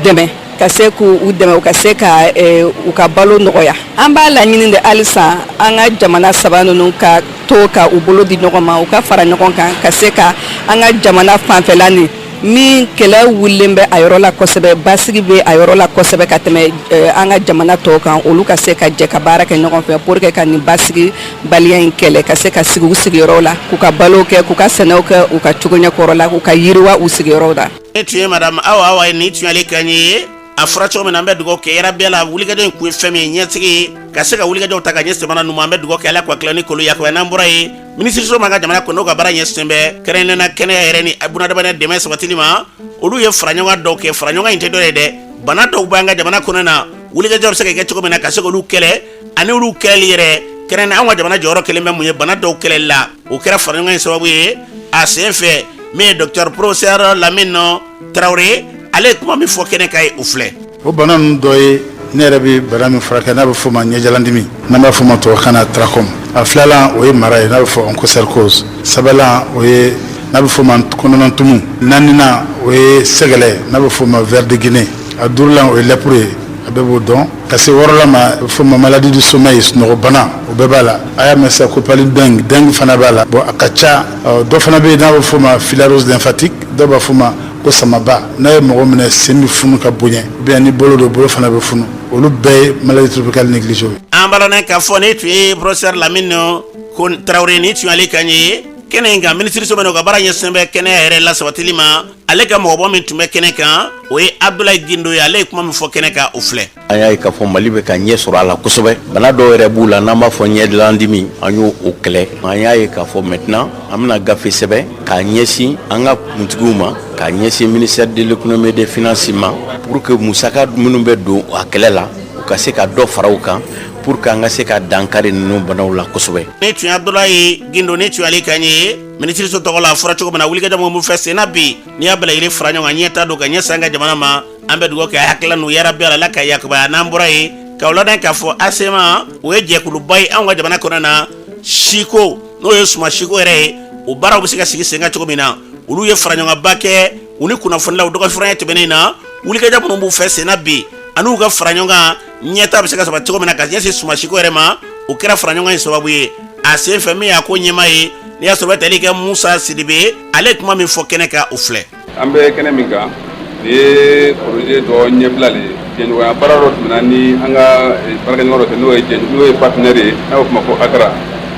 deme kaseku u deme kaseka u ka balo nogoya amba la nyini de alisa anga jamana sabanu nun ka to ka u bolo di nogoma u ka fara nyogon kan kaseka anga jamana fanfelani min kela wulembe ayorola kosebe basigi be ayorola kosebe kateme anga jamana to kan olu ka se ka je ka baraka nyogon fe pour que kan ni basigi balien kele ka se ka sigi yorola ku ka baloke ku ka senoke u ka tugonya korola ku ka yirwa usigi yoroda etu madame awa ni tu ale kanye afracho mena mbe dugo ke rabela wuliga den ku femi nyetigi kaseka wuliga do taka nyeste bana numa mbe dugo ke ala kwa klani kolu yakwa na mburai ministre so manga jamana ko no ga bara nyestembe krene na kene hereni abuna da bana demes watilima olu ye franyonga do ke franyonga intedore de bana do banga jamana ko na wuliga jor seka ke choko mena kaseka lu kele ani lu kele yere krene anwa jamana joro kele mbe munye bana do kele la o kera franyonga sababu ye ACF mais docteur professeur Lamine Traoré ale kuma mi fo kene kay ufle o banan doy nere bi barami fraka na ba fuma nyajalandimi na ba fuma to kana tracom aflala o ye maray na ba fo on ko cercose sabala o ye na ba fuma kononon tumu nanina o ye segale na ba fuma ver de Guinée adurlan o ye lepre abebo don kasi worla ma fuma maladie du sommeil no bana o bebala aya mesa ko pali deng fana bala bo akacha do fana be na ba fuma filarose lymphatique do ba fuma ko samaba na mo mena semi funu ka bonye bien ni bolo do bolo fana be funu olu be maladie tropicale négligée ambalone ka fone tu professeur Lamine kon Traoré ni tu ale kanye kenenga ministre so beno ka bara nyesembe kene ere la sabatilima ale ka mɔgɔbɔ min tun bɛ kɛnɛ kan o ye Abdoulaye Gindo ye ale ye kuma min fɔ kɛnɛ kan o filɛ. An y'a ye k'a fɔ Mali bɛ ka ɲɛ sɔrɔ a la kosɛbɛ bana dɔw yɛrɛ b'u la n'an b'a fɔ ɲɛdilandimi an y'o kɛlɛ an y'a ye k'a fɔ maintenant an bɛna gafe sɛbɛn k'a ɲɛsin an ka kuntigiw ma k'a ɲɛsin ministère de l'économie et des finances ma pour que musaka minnu bɛ don a kɛlɛ la u ka se ka dɔ fara u kan pour que an ka se ka dankari ninnu banaw la kosɛbɛ. Ne tun ye Abdoulaye Gindo ne tun ale kan ye ministre so tɔgɔ la a fɔra cogo min na wulikajɔ mun fɛ senna bi n'i y'a bila yiri fara ɲɔgɔn ɲɛ ta don ka ɲɛsin an ka jamana ma an bɛ dugawu kɛ hakilila n'u yarabi ala ka yakubaya n'an bɔra ye ka o ladan k'a fɔ ASEMA o ye jɛkuluba ye anw ka jamana kɔnɔ na siko n'o ye suma siko yɛrɛ ye o baaraw bɛ se ka sigi sen kan cogo min na olu ye fara ɲɔgɔnba kɛ u ni kunnafonilaw dɔgɔfuranya tɛmɛnen na wulikajɔ minnu b'u fɛ senna bi an'u ka fara ɲɔgɔn kan ɲɛta bɛ se ka sabati cogo min na ka ɲɛsin suma siko yɛrɛ ma o kɛra fara ɲɔgɔn ye sababu ye a sen fɛ min y'a ko ɲɛma ye n'i y'a sɔrɔ tali kɛ Musa Sidibe ale kuma min fɔ kɛnɛ kan o filɛ. An bɛ kɛnɛ min kan ni ye projet dɔ ɲɛbila le jɛɲɔgɔnya baara dɔ tɛmɛna ni an ka baarakɛɲɔgɔn dɔ fɛ n'o ye partenaire ye n'a bɛ f'o ma ko AGRA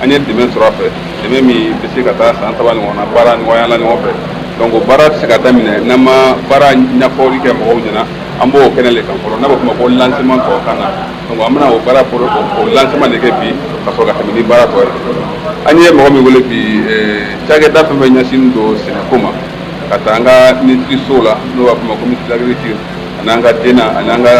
an ye dɛmɛ sɔrɔ a fɛ dɛmɛ min bɛ se ka taa san 3 ɲɔgɔn na baara ɲɔgɔnya la ɲɔgɔn fɛ donc o baara tɛ se ka daminɛ n'an ma baara ɲɛfɔli kɛ mɔgɔw ɲɛna an b'o kɛnɛ le kan fɔlɔ n'a bɛ f'o ma ko lancement tubabukan na donc an bɛna o baara o lancement de kɛ bi ka sɔrɔ ka tɛmɛ ni baara tɔ ye an ye mɔgɔ min wele bi cakɛda fɛn fɛn ɲɛsinnen don sɛnɛko ma ka taa an ka ministiriso la n'o b'a fɔ ma ko ministre de l'agriculture an'an ka DENA an'an ka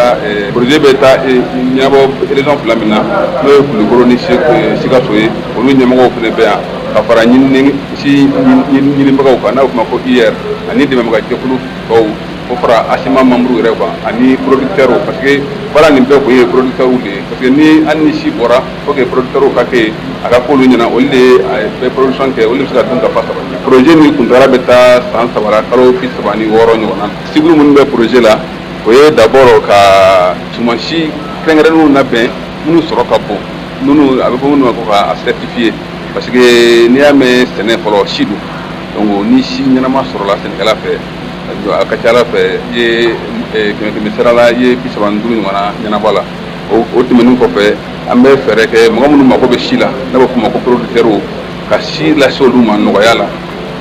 projet bɛ taa ɲɛbɔ région 2 min na n'o ye Kulukoro ni Sikaso ye olu ɲɛmɔgɔw fana bɛ yan ka fara ɲinibagaw kan n'a bɛ fɔ ma ko IR ani dɛmɛbagajɛkulu tɔw o fara ASEMA membre yɛrɛ kan ani producteurs parce que baara nin bɛɛ kun ye producteurs de ye parce que ni hali ni si bɔra faut que producteurs ka kɛ a ka k'olu ɲɛna olu de bɛ production kɛ olu bɛ se ka dun ka fa saba projet min kuntala bɛ taa san 3 la kalo 36 ɲɔgɔn na cible minnu bɛ projet la o ye d'abord ka sumansi kɛrɛnkɛrɛnnenw labɛn minnu sɔrɔ ka bon minnu a bɛ fɔ minnu ma ko ka certifier parce que n'i y'a mɛn sɛnɛ fɔlɔ si don donc ni si ɲɛnama sɔrɔla sɛnɛkɛla fɛ a ka ca Ala fɛ i ye kɛmɛ sara la i ye 35 ɲɔgɔn na ɲɛnabɔ la o tɛmɛnen kɔfɛ an bɛ fɛɛrɛ kɛ mɔgɔ minnu mako bɛ si la n'a bɛ f'o ma ko producteurs ka si lase olu ma nɔgɔya la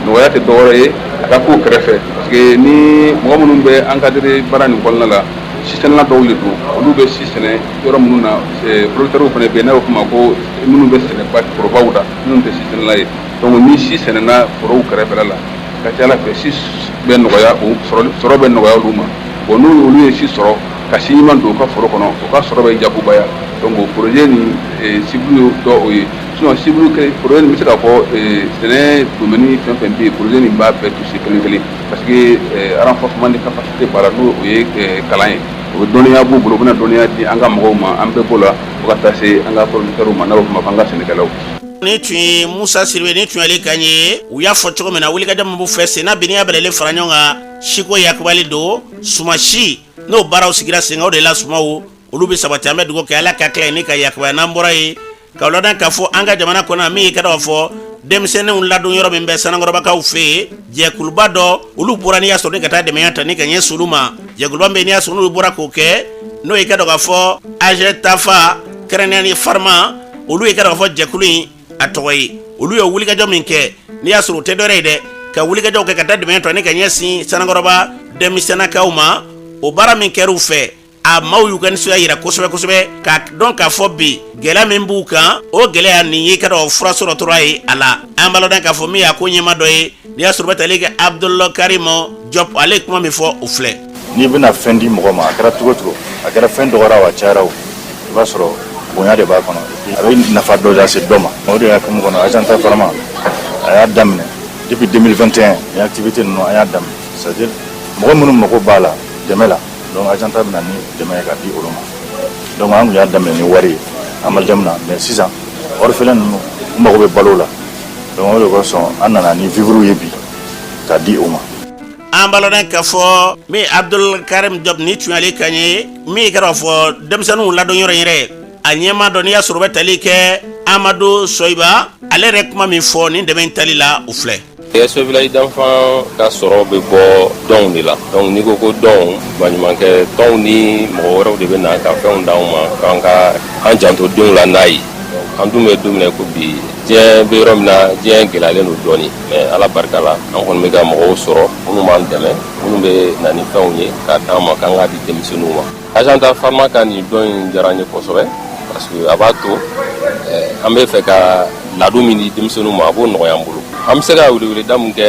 nɔgɔya tɛ dɔwɛrɛ ye a ka k'u kɛrɛfɛ parce que ni mɔgɔ minnu bɛ encadrer baara nin kɔnɔna la si sɛnɛla dɔw de don olu bɛ si sɛnɛ yɔrɔ minnu na producteurs fana bɛ yen n'a bɛ f'o ma ko minnu bɛ sɛnɛ forobaw la minnu tɛ si sɛnɛla ye donc ni si sɛnɛna forow kɛrɛfɛla la ka ca Ala fɛ si bɛ nɔgɔya sɔrɔ bɛ nɔgɔya olu ma bon n'olu ye si sɔrɔ ka si ɲuman don u ka foro kɔnɔ u ka sɔrɔ bɛ jakubaya donc projet nin cible dɔ o ye sinon cible projet nin bɛ se ka fɔ sɛnɛ domaine fɛn fɛn bɛ yen projet nin b'a bɛɛ toucher kelen kelen parce que renforcement de capacité b'a la n'o ye kalan ye o dɔnniya b'u bolo u bɛna dɔnniya di an ka mɔgɔw ma an bɛɛ b'o la fo ka taa se an ka producteurs ma n'a bɛ f'o ma ko an ka sɛnɛkɛlaw. Ni tun ye Musa Sidibe ni tun ale kan ye u y'a fɔ cogo min na wulikajɔ min b'u fɛ senna bi n'i y'a bɛlɛlen fara ɲɔgɔn kan siko yakubali don sumasi n'o baaraw sigira sen kan o de la sumaw olu bɛ sabati an bɛ dugawu kɛ Ala ka tila ni ka yakubaya n'an bɔra ye ka ladan k'a fɔ an ka jamana kɔnɔ min ye ka dɔn fɔ denmisɛnninw ladon yɔrɔ min bɛ Sanakɔrɔbakaw fɛ yen jɛkuluba dɔ olu bɔra n'i y'a sɔrɔ ni ka taa dɛmɛya ta ni ka ɲɛ sulu ma jɛkuluba min n'i y'a sɔrɔ n'olu bɔra k'o kɛ n'o ye ka dɔn k'a fɔ AG Tafa kɛrɛnkɛrɛnnen Farma olu ye ka dɔn k'a fɔ jɛkulu in a tɔgɔ ye olu ye wulikajɔ min kɛ n'i y'a sɔrɔ o tɛ dɔwɛrɛ ye dɛ ka wulikajɔw kɛ ka taa dɛmɛ tɔ ni ka ɲɛsin Sanakɔrɔba denmisɛnnakaw ma o baara min kɛr'u fɛ a maaw y'u ka nisɔndiya yira kosɛbɛ kosɛbɛ ka dɔn k'a fɔ bi gɛlɛya min b'u kan o gɛlɛya nin ye ka dɔn fura sɔrɔtɔla ye a la an b'a lɔn k'a fɔ min y'a ko ɲɛma dɔ ye n'i y'a sɔrɔ bɛ tali kɛ Abdul Karim Diop ale kuma min fɔ o filɛ. N'i bɛna fɛn di mɔgɔ ma a kɛra cogo cogo a kɛra fɛn dɔgɔyara o a cayara o i b'a sɔrɔ bonya de b'a kɔnɔ a bɛ nafa dɔ lase dɔ ma o de y'a kɛ mun kɔnɔ AG Tafa a y'a daminɛ depuis 2021 ni activité ninnu an y'a daminɛ c'est-à-dire mɔgɔ minnu mago b'a la dɛmɛ la donc AG Tafa bɛna ni dɛmɛ ye ka di olu ma donc an kun y'a daminɛ ni wari ye an ma daminɛ mais sisan orphelin ninnu u mago bɛ balo la donc o de kosɔn an nana ni vivre ye bi ka di o ma. an b'a lɔn k'a fɔ min Abdul Karim Diop ni tun ale kan ye min kɛra fɔ denmisɛnninw ladon yɔrɔ yɛrɛ a ɲɛma dɔ n'i y'a sɔrɔ bɛ tali kɛ Amadu Soyiba ale yɛrɛ kuma min fɔ ni dɛmɛ in tali la u filɛ. SOS Village d'Enfants ka sɔrɔ bɛ bɔ dɔnw de la donc n'i ko ko dɔnw baɲumankɛ tɔnw ni mɔgɔ wɛrɛw de bɛ na ka fɛnw d'anw ma k'an ka an janto denw la n'a ye an dun bɛ don min na ko bi diɲɛ bɛ yɔrɔ min na diɲɛ gɛlɛyalen don dɔɔni mais ala barika la an kɔni bɛ ka mɔgɔw sɔrɔ minnu b'an dɛmɛ minnu bɛ na ni fɛnw ye k'a d'an ma k'an k'a di denmisɛnninw ma Agenta Pharma ka nin dɔn in diyara n ye kosɛbɛ parce que a b'a to an bɛ fɛ ka ladon min di denmisɛnninw ma a b'o nɔgɔya an bolo an bɛ se ka weleweleda min kɛ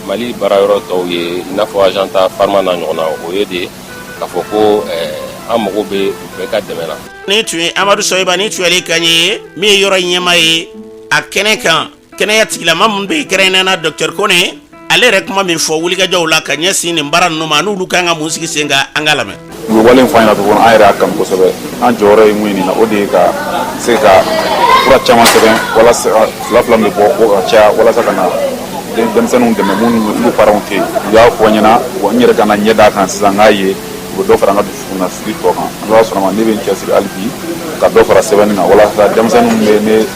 Mali baara yɔrɔ tɔw ye i n'a fɔ Agenta Pharma n'a ɲɔgɔnna o ye de k'a fɔ ko an mago bɛ u bɛɛ ka dɛmɛ na. Ni tun ye Amadu Soyiba ni tuyɛli kan ye min ye yɔrɔ ɲɛmaa ye a kɛnɛ kan kɛnɛya tigilama minnu bɛ kɛrɛnkɛrɛnnena Dr Kone ale yɛrɛ kuma min fɔ wulikajɔw la ka ɲɛsin nin baara ninnu ma n'olu kan ka mun sigi sen kan an ka lamɛn. U bɛ wale in fɔ an ɲɛna tuguni an yɛrɛ y'a kanu kosɛbɛ an jɔyɔrɔ ye mun ye nin na o de ye ka se ka fura caman sɛbɛn walasa fila min bɛ bɔ o ka caya walasa ka na denmisɛnninw dɛmɛ minnu parents tɛ yen u y'a fɔ n ɲɛna n yɛrɛ ka na ɲɛ d'a kan sisan n k'a ye u bɛ dɔ fara an ka dusukun na sigi tɔ kan n'o y'a sɔrɔ ma ne bɛ n cɛsiri hali bi ka dɔ fara sɛbɛnni kan walasa denmisɛnninw bɛ ne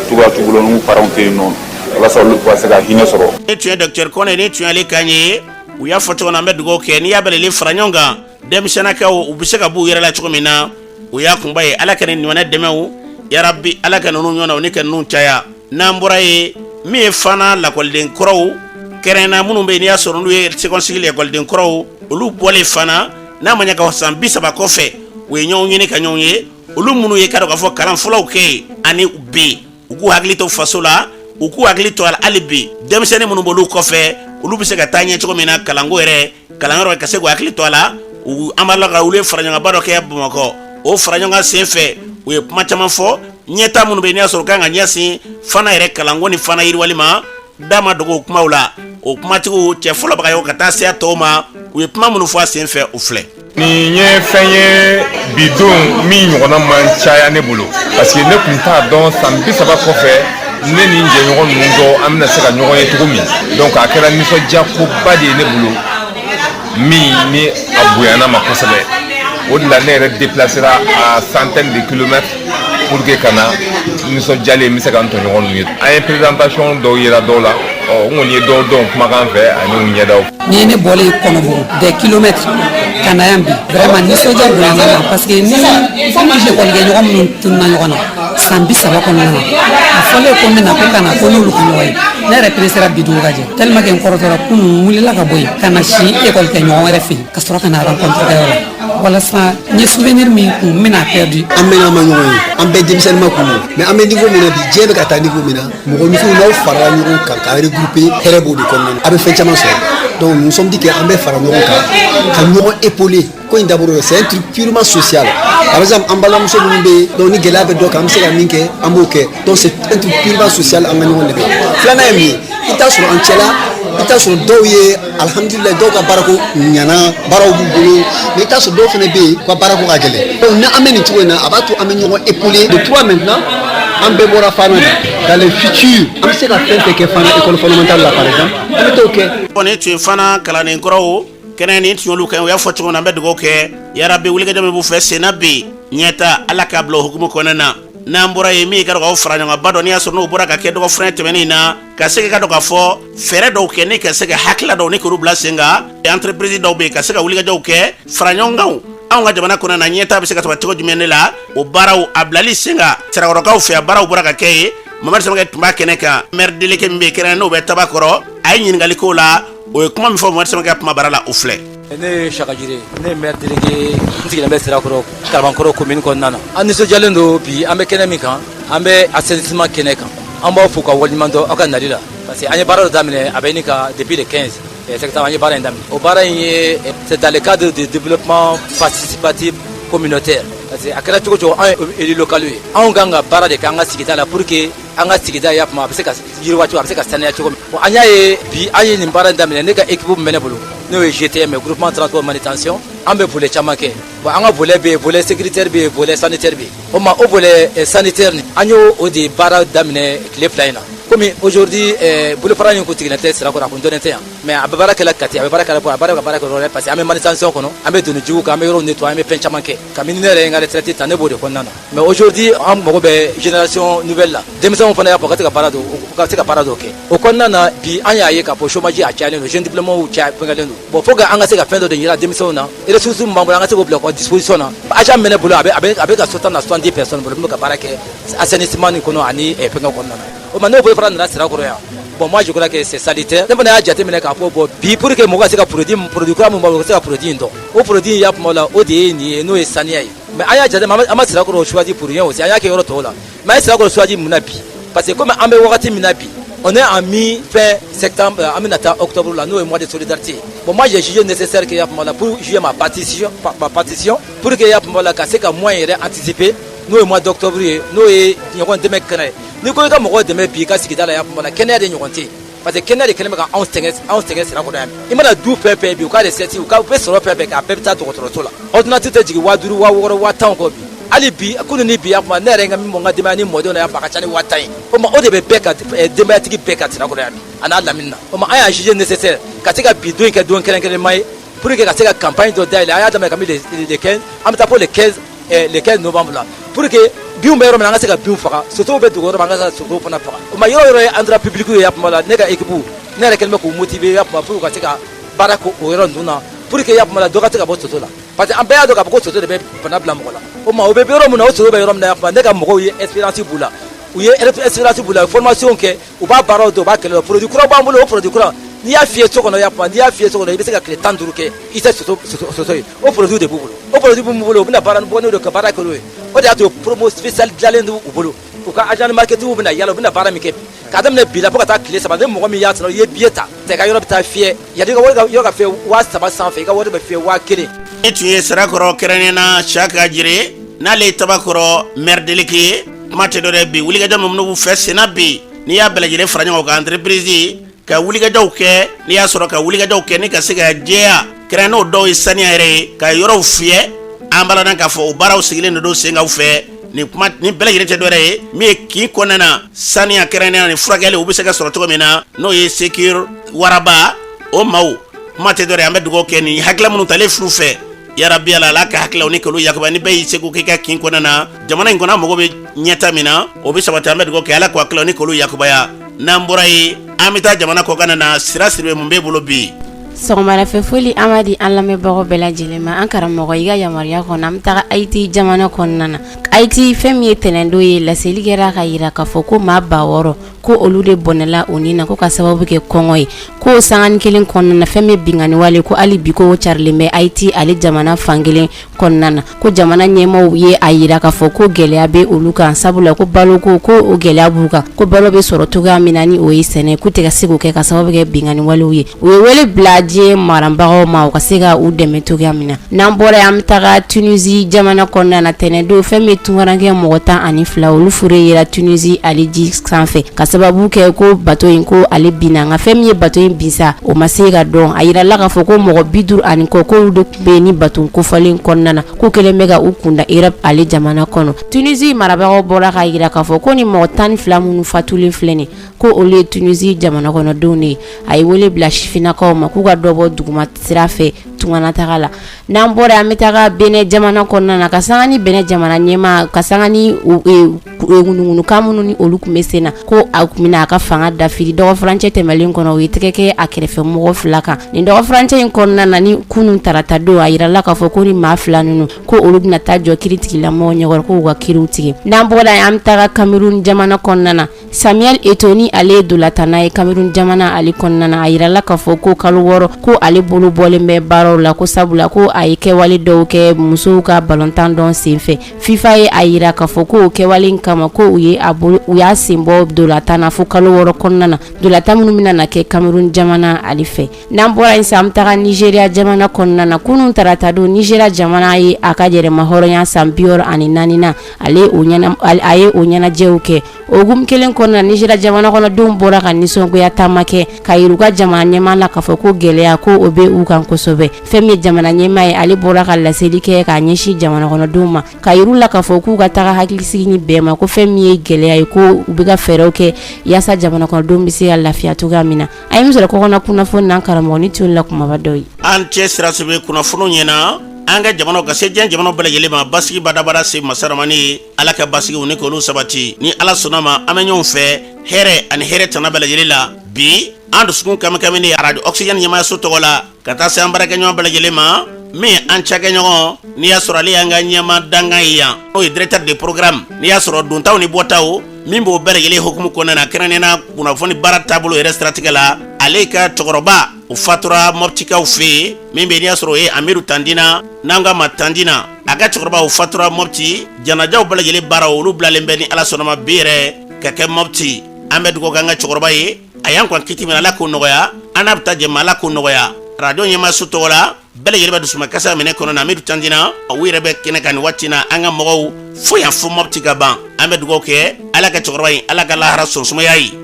cogoya cogo la n'u parents tɛ yen nɔ walasa olu ka se ka hinɛ sɔrɔ. Ni tun ye Dr Kone ni tuyɛli kan ye u y'a fɔ cogo min na an bɛ dugawu kɛ n'i y'a bɛlɛli fara ɲɔgɔn kan denmisɛnnakaw u bɛ se ka b'u yɛrɛ la cogo min na o y'a kunba ye ala ka nin ɲɔgɔnna dɛmɛw yarabi ala ka ninnu ɲɔgɔnna o ni ka ninnu caya n'an bɔra ye min ye fana lakɔliden kɔrɔw kɛrɛnna minnu bɛ yen n'i y'a sɔrɔ n'u ye seconde lakɔliden kɔrɔw olu bɔlen fana n'a ma ɲɛ ka san 30 kɔfɛ u ye ɲɔgɔn ɲini ka ɲɔgɔn ye olu minnu ye ka dɔn k'a fɔ kalan fɔlɔw kɛ ani u bɛ u k'u hakili to faso la u k'u hakili to a la hali bi denmisɛnnin minnu b'olu kɔfɛ olu bɛ se ka taa ɲɛ cogo min na kalanko yɛrɛ kalanyɔrɔ ka se k'u hakili to a la an b'a la ka olu ye faraɲɔgɔnba dɔ kɛ Bamakɔ o faraɲɔgɔnkan sen fɛ u ye kuma caman fɔ ɲɛta minnu bɛ yen n'i y'a sɔrɔ kan ka ɲɛsin fana yɛrɛ kalanko ni fana yiriwali ma da ma dogo o kumaw la o kumatigiw cɛ fɔlɔbaga ye ka taa se a tɔw ma u ye kuma minnu fɔ a sen fɛ u filɛ. Nin ye fɛn ye bidon min ɲɔgɔnna man caya ne bolo parce que ne tun t'a dɔn san 30 kɔfɛ ne ni n jɛɲɔgɔn ninnu dɔ an bɛna se ka ɲɔgɔn ye cogo min donc a kɛra nisɔndiyakoba de ye ne bolo min ni a bonyana ma kosɛbɛ o de la ne yɛrɛ déplacera à centaines de kilomètres pour que ka na nisɔndiyalen n bɛ se ka n tɔɲɔgɔn ninnu ye an ye présentation dɔw yira dɔw la n kɔni ye dɔw dɔn kumakan fɛ ani u ɲɛdaw. Ni ye ne bɔlen Kɔnɔbugu des kilomètres ka na yan bi vraiment nisɔndiya bonyana na parce que ni ekɔlikɛ ɲɔgɔn minnu tununa ɲɔgɔn na san 30 kɔnɔna na a fɔlen ko n bɛna ko ka na ko n'olu ka ɲɔgɔn ye ne yɛrɛ peresera bi duuru ka jɛ tellement que n kɔrɔtɔra kunun n wulila ka bɔ yen ka na si ekɔlikɛ ɲɔgɔn wɛrɛ fɛ yen ka sɔrɔ ka na rencontre kɛ yɔrɔ la walasa n ye souvenir min kun n bɛna perdu. An bɛna ma ɲɔgɔn ye an bɛɛ denmisɛnninma kun don mais an bɛ niveau min na bi diɲɛ bɛ ka taa niveau min na mɔgɔninfinw n'aw farala ɲɔgɔn kan k'a regrouper hɛrɛ b'o de kɔnɔna na a bɛ fɛn caman sɔrɔ donc nous sommes dit que an bɛ fara ɲɔgɔn kan ka ɲɔgɔn épauler ko in d'abord c'est un truc purement social par exemple an balimamuso minnu bɛ yen donc ni gɛlɛya bɛ dɔ kan an bɛ se ka min kɛ an b'o kɛ donc c'est un truc purement social an ka ɲɔgɔn dɛmɛ filanan ye min ye i t'a sɔrɔ an cɛla i t'a sɔrɔ dɔw ye alhamdulilayi dɔw ka baarako ɲana baaraw b'u bolo mais i t'a sɔrɔ dɔw fana bɛ yen u ka baarako ka gɛlɛn donc ni an bɛ nin cogo in na a b'a to an bɛ ɲɔgɔn épauler de toi maintenant an bɛɛ bɔra fana na dans le futur an bɛ se ka fɛn fɛn kɛ fana école fondamentale la par exemple an bɛ t'o kɛ. Ni tun ye fana kalannen kɔrɔw kɛnɛ ni tun y'olu kɛ u y'a fɔ cogo min na an bɛ dugawu kɛ yarabi wulikajɔ min b'u fɛ senna bi ɲɛta ala k'a bila o hukumu kɔnɔna na n'an bɔra ye min ka dɔn k'aw fara ɲɔgɔn ba dɔ n'i y'a sɔrɔ n'o bɔra ka kɛ dɔgɔfɛrɛn tɛmɛnen na ka se ka dɔn k'a fɔ fɛɛrɛ dɔw kɛ ne ka se ka hakilila dɔw ni k'olu bila sen kan entreprise dɔw bɛ yen ka se ka wulikajɔw kɛ fara ɲɔgɔn kan anw ka jamana kɔnɔ na ɲɛta bɛ se ka tɛmɛ cogo jumɛn de la o baaraw a bilali sen kan sarakɔrɔkaw fɛ a baaraw bɔra ka kɛ ye Mamadu Samakɛ tun b'a kɛnɛ kan maire délégué min bɛ kɛnɛ n'o bɛ Tabakɔrɔ a ye ɲininkali k'o la o ye kuma min fɔ Mamadu Samakɛ kuma bara la o filɛ. Ne ye Saka Jire ne ye maire délégué n sigilen bɛ Sirakɔrɔ Kalabankɔrɔ commune kɔnɔna na an nisɔndiyalen don bi an bɛ kɛnɛ min kan an bɛ assainissement kɛnɛ kan an b'aw fo ka waleɲuman dɔn aw ka nali la parce que an ye baara dɔ daminɛ a bɛ ɲini ka depuis le 15 septembre an ye baara in daminɛ o baara in ye c'est dans le cadre de développement participatif communautaire parce que a kɛra cogo cogo an ye élu local ye anw kan ka baara de kɛ an ka sigida la pour que an ka sigida y'a kuma a bɛ se ka yiriwa cogo a bɛ se ka sanuya cogo min bon an y'a ye bi an ye nin baara in daminɛ ne ka équipe min bɛ ne bolo n'o ye GTM groupement transport manutention an bɛ volet caman kɛ bon an ka volet bɛ yen volet sécuritaire bɛ yen volet sanitaire bɛ yen o ma o volet sanitaire nin an y'o o de baara daminɛ tile fila in na komi aujourd'hui bolofara in kun tigilen tɛ Sirakɔrɔ a kun dɔnnen tɛ yan mais a bɛ baara kɛla Kati, a bɛ baara kɛla Bɔ, a bɛ baara kɛ Rɔrɛ parce que an bɛ manutention kɔnɔ, an bɛ donni jugu kan, an bɛ yɔrɔ nettoyer, an bɛ fɛn caman kɛ. Kabini ne yɛrɛ ye n ka retraite ta ne b'o de kɔnɔna na. Mais aujourd'hui an mago bɛ génération nouvelle la. Denmisɛnw fana y'a fɔ ka se ka baara dɔ kɛ. O kɔnɔna na bi an y'a ye k'a fɔ chômage a cayalen don, jeune diplômés fɛngɛlen don. Bon faut que an ka se ka fɛn dɔ de yira denmisɛnw na, ressources min b'an bolo an ka se k'o bila kɔ disposition na. Agent min bɛ ne bolo a bɛ ka 70 personnes bolo min bɛ ka baara kɛ assainissement nin kɔnɔ ani fɛngɛ kɔnɔna na. O ma n'o bolo fana nana sira kɔrɔ yan. Bon moi je crois que c'est salutaire. Ne fana y'a jateminɛ k'a fɔ bon bi pour que mɔgɔ ka se ka produit kura min b'a bolo ka se ka produit in dɔn. O produit in y'a kuma la o de ye nin ye n'o ye saniya ye. Mais an y'a jateminɛ an ma sira kɔrɔ choisi pour rien aussi an y'a kɛ yɔrɔ tɔw la. Mais an ye sira kɔrɔ choisi mun na bi parce que comme an bɛ wagati min na bi on est en mi-fin septembre, en mi-nata octobre là, nous et mois de solidarité. Bon moi j'ai jugé nécessaire qu'il y a pour jouer ma partition pour qu'il y a pour la casser qu'à moins anticiper. Nous et mois d'octobre nous et nous avons des mecs canés. Nous connaissons moi des mecs puis qu'à ce qui est là pour la Kenya de nous parce que Kenya de Kenya quand on s'engage c'est la bonne. Il m'a dit pépé puis au cas de cette au cas où peut pépé qu'à pépé ça tout là. Ordinateur te dit wa duru wa temps ko bi. Ali bi kunu ni bi akuma ne renga mi monga demani modo na ya pakachani watai o ma o de be peka dematiki peka tira ko yami ana lamina o ma aya jije nécessaire katika bidon ke don keren mai pour que katika campagne do dai aya da kami les 15 am ta pour le 15 novembre là pour que biu mbero na ngase ka biu faka surtout be dugoro banga surtout pona faka o ma yoro andra public ya pamala ne ka ekipu ne re kelme ko motiver ya pama pour katika barako o yoro nduna pour que ya pamala do katika bo soto la parce que an bɛɛ y'a dɔn k'a fɔ ko soso de bɛ bana bila mɔgɔ la o ma o bɛ yɔrɔ min na o soso bɛ yɔrɔ min na ne ka mɔgɔw ye expérience b'u la u ye expérience b'u la formation kɛ u b'a baaraw dɔn u b'a kɛlɛ produit kura b'an bolo o produit kura n'i y'a fiyɛ so kɔnɔ n'i y'a fiyɛ so kɔnɔ i bɛ se ka tile 10 kɛ i tɛ soso ye o produit de b'u bolo o produit b'u bolo u bɛna baara bɔ n'o de ka baara kɛ n'o ye o de y'a to promo spécial dilanlen don u bolo u ka agent marketing bɛna yala u bɛna baara min kɛ k'a daminɛ bi la fo ka taa tile 3 ni mɔgɔ min y'a sɔrɔ i ye billet ta i ka yɔrɔ bɛ taa fiyɛ yanni i ka wari ka fiyɛ 3,000 sanfɛ i ka wari bɛ fiyɛ 1,000. E tun ye sarakɔrɔ kɛrɛnnena Saka Jire n'ale ye tabakɔrɔ maire délégué ye kuma tɛ dɔ dɛ bi wulikajɔ min b'u fɛ senna bi n'i y'a bɛɛ lajɛlen fara ɲɔgɔn kan entreprise ka wulikajɔw kɛ n'i y'a sɔrɔ ka wulikajɔw kɛ ni ka se ka jɛya kɛrɛn n'o dɔw ye saniya yɛrɛ ye ka yɔrɔw fiyɛ an b'a dɔn k'a fɔ o baaraw sigilen de don sen kan fɛ ni bɛɛ lajɛlen tɛ dɔ wɛrɛ ye min ye kin kɔnɔna na saniya kɛrɛnnenya ni furakɛli u bɛ se ka sɔrɔ cogo min na n'o ye Sekir Waraba o maaw kuma tɛ dɔ wɛrɛ an bɛ dugawu kɛ ni hakilila minnu talen furu fɛ yarabi ala ka hakilaw ni kalo yakuba ni bɛɛ y'i seko k'i ka kin kɔnɔna na jamana in kɔnɔ an mago bɛ ɲɛta min na o bɛ sabati an bɛ dugawu kɛ ala k'o hakilaw ni kalo yakubaya n'an bɔra ye an bɛ taa jamana kɔkan na sira siribe mun b'e bolo bi. Sɔgɔmada fɛ foli an b'a di an lamɛnbagaw bɛɛ lajɛlen ma an karamɔgɔ i ka yamaruya kɔnɔ an bɛ taga Haïti jamana kɔnɔna na Haïti fɛn min ye tɛnɛndon ye laseli kɛra ka yira k'a fɔ ko maa 200 ko olu de bɔnɛla o ni na ko ka sababu kɛ kɔngɔ ye ko sangani kelen kɔnɔna na fɛn min bingani wale ko hali bi ko carilen bɛ Haïti ale jamana fankelen kɔnɔna na ko jamana ɲɛmaaw ye a yira k'a fɔ ko gɛlɛya bɛ olu kan sabula ko balo ko o gɛlɛya b'u kan ko balo bɛ sɔrɔ cogoya min na ni o ye sɛnɛ k'u tɛ ka se k'o kɛ ka sababu kɛ bingani walew ye u ye wele bila diɲɛ marabagaw ma u ka se ka u dɛmɛ cogoya min na n'an bɔra an bɛ taga Tunisie jamana kɔnɔna na tɛnɛndon fɛn min tunkarakɛ mɔgɔ 12 olu fure yera Tunisie ale ji sanfɛ ka sababu kɛ ko bato in ko ale binna nka fɛn min ye bato in bisa o ma se ka dɔn a yirala k'a fɔ ko mɔgɔ 50 kɔ k'olu de tun bɛ ni bato kofɔlen kɔnɔna na ko kelen bɛ ka u kunda Europe ale jamana kɔnɔ Tunisie marabagaw bɔra k'a yira k'a fɔ ko ni mɔgɔ 12 minnu fatulen filɛ nin ko olu ye Tunisie jamana kɔnɔdenw de ye a ye wele bila sifinnakaw ma k'u ka dɔ bɔ duguma sira fɛ tunganataga la n'an bɔra an bɛ taga Benin jamana kɔnɔna na ka sanga ni Benin jamana ɲɛmaa ka sanga ni ŋunuŋunukan minnu ni olu tun bɛ sen na ko a tun bɛna a ka fanga dafiri dɔgɔ furancɛ tɛmɛlen kɔnɔ o ye tɛgɛ kɛ a kɛrɛfɛ mɔgɔ 2 kan nin dɔgɔ furancɛ in kɔnɔna na ni kunun tarata don a yirala k'a fɔ ko ni maa 2 ninnu ko olu bɛna taa jɔ kiiritigɛlamɔgɔw ɲɛkɔrɔ k'u ka kiiriw tigɛ n'an bɔra an bɛ taga Cameroun jamana kɔnɔna na Samuel Eto'o ni ale ye dolatana ye Cameroun jamana ale kɔnɔna na a yirala k'a fɔ ko kalo 6 ko ale bolo bɔlen bɛ baaraw la ko sabula ko a ye kɛwale dɔw kɛ musow ka balontan dɔn senfɛ FIFA ye a yira k'a fɔ ko o kɛwale in kama ko u y'a sen bɔ dolatan na fo kalo 6 kɔnɔna na dolatan minnu bɛna na kɛ Cameroun jamana ale fɛ n'an bɔra yen sisan an bɛ taga Nigeria jamana kɔnɔna na kunun tarata don Nigeria jamana ye a ka yɛrɛmahɔrɔnya san 64 na a ye o ɲɛnajɛw kɛ o hukumu kelen kɔnɔna Nizeriya jamana kɔnɔdenw bɔra ka nisɔngoya taama kɛ ka yira u ka jamana ɲɛmaa la k'a fɔ ko gɛlɛya ko o bɛ u kan kosɛbɛ. Fɛn min ye jamana ɲɛmaa ye ale bɔra ka laseli kɛ k'a ɲɛsin jamana kɔnɔdenw ma ka yira u la k'a fɔ k'u ka taga hakilisigi ni bɛɛ ma ko fɛn min ye gɛlɛya ye ko u bɛ ka fɛɛrɛw kɛ yaasa jamana kɔnɔdenw bɛ se ka lafiya cogoya min na. A ye min sɔrɔ kɔkɔna kunnafoni n'an karamɔgɔ ni tun la kumaba dɔ ye. An cɛ sira sɛbɛn kunnafoniw ɲɛna an ka jamana ka se diɲɛ jamana bɛɛ lajɛlen ma basigi badabada se masaramani ala ka basigiw ni k'olu sabati ni ala sɔnna ma an bɛ ɲɔgɔn fɛ hɛrɛ ani hɛrɛ tana bɛɛ lajɛlen la bi an dusukun kami ni radio oxygène ɲɛmaayaso tɔgɔ la ka taa se an baarakɛɲɔgɔn bɛɛ lajɛlen ma min an cakɛɲɔgɔn n'i y'a sɔrɔ ale y'an ka ɲɛma dangan ye yan n'o ye directeur de programme n'i y'a sɔrɔ dontaw ni bɔtaw min b'o bɛɛ lajɛlen hukumu kɔnɔna na kɛrɛnkɛrɛnnenya kunnafoni baara taabolo yɛrɛ siratigɛ la ale ka cɛkɔrɔba o fatura mɔptikaw fɛ yen min bɛ n'i y'a sɔrɔ o ye amiru tandina n'an ka ma tandina a ka cɛkɔrɔba o fatura mɔpti janajaw bɛɛ lajɛlen baara olu bilalen bɛ ni ala sɔnna ma bi yɛrɛ ka kɛ mɔpti an bɛ dugawu kɛ an ka cɛkɔrɔba ye a y'an kɔn kiti min ala k'o nɔgɔya an n'a bɛ taa jɛma ala k'o nɔgɔya radio ɲɛmaayaso tɔgɔ la bɛɛ lajɛlen bɛ dusuma kasa minɛ kɔnɔ na amiru tandina u yɛrɛ bɛ kɛnɛ kan nin waati na an ka mɔgɔw fo yan fo mɔpti ka ban an bɛ dugawu kɛ ala ka cɛkɔrɔba in ala ka lahara sɔnsumaya ye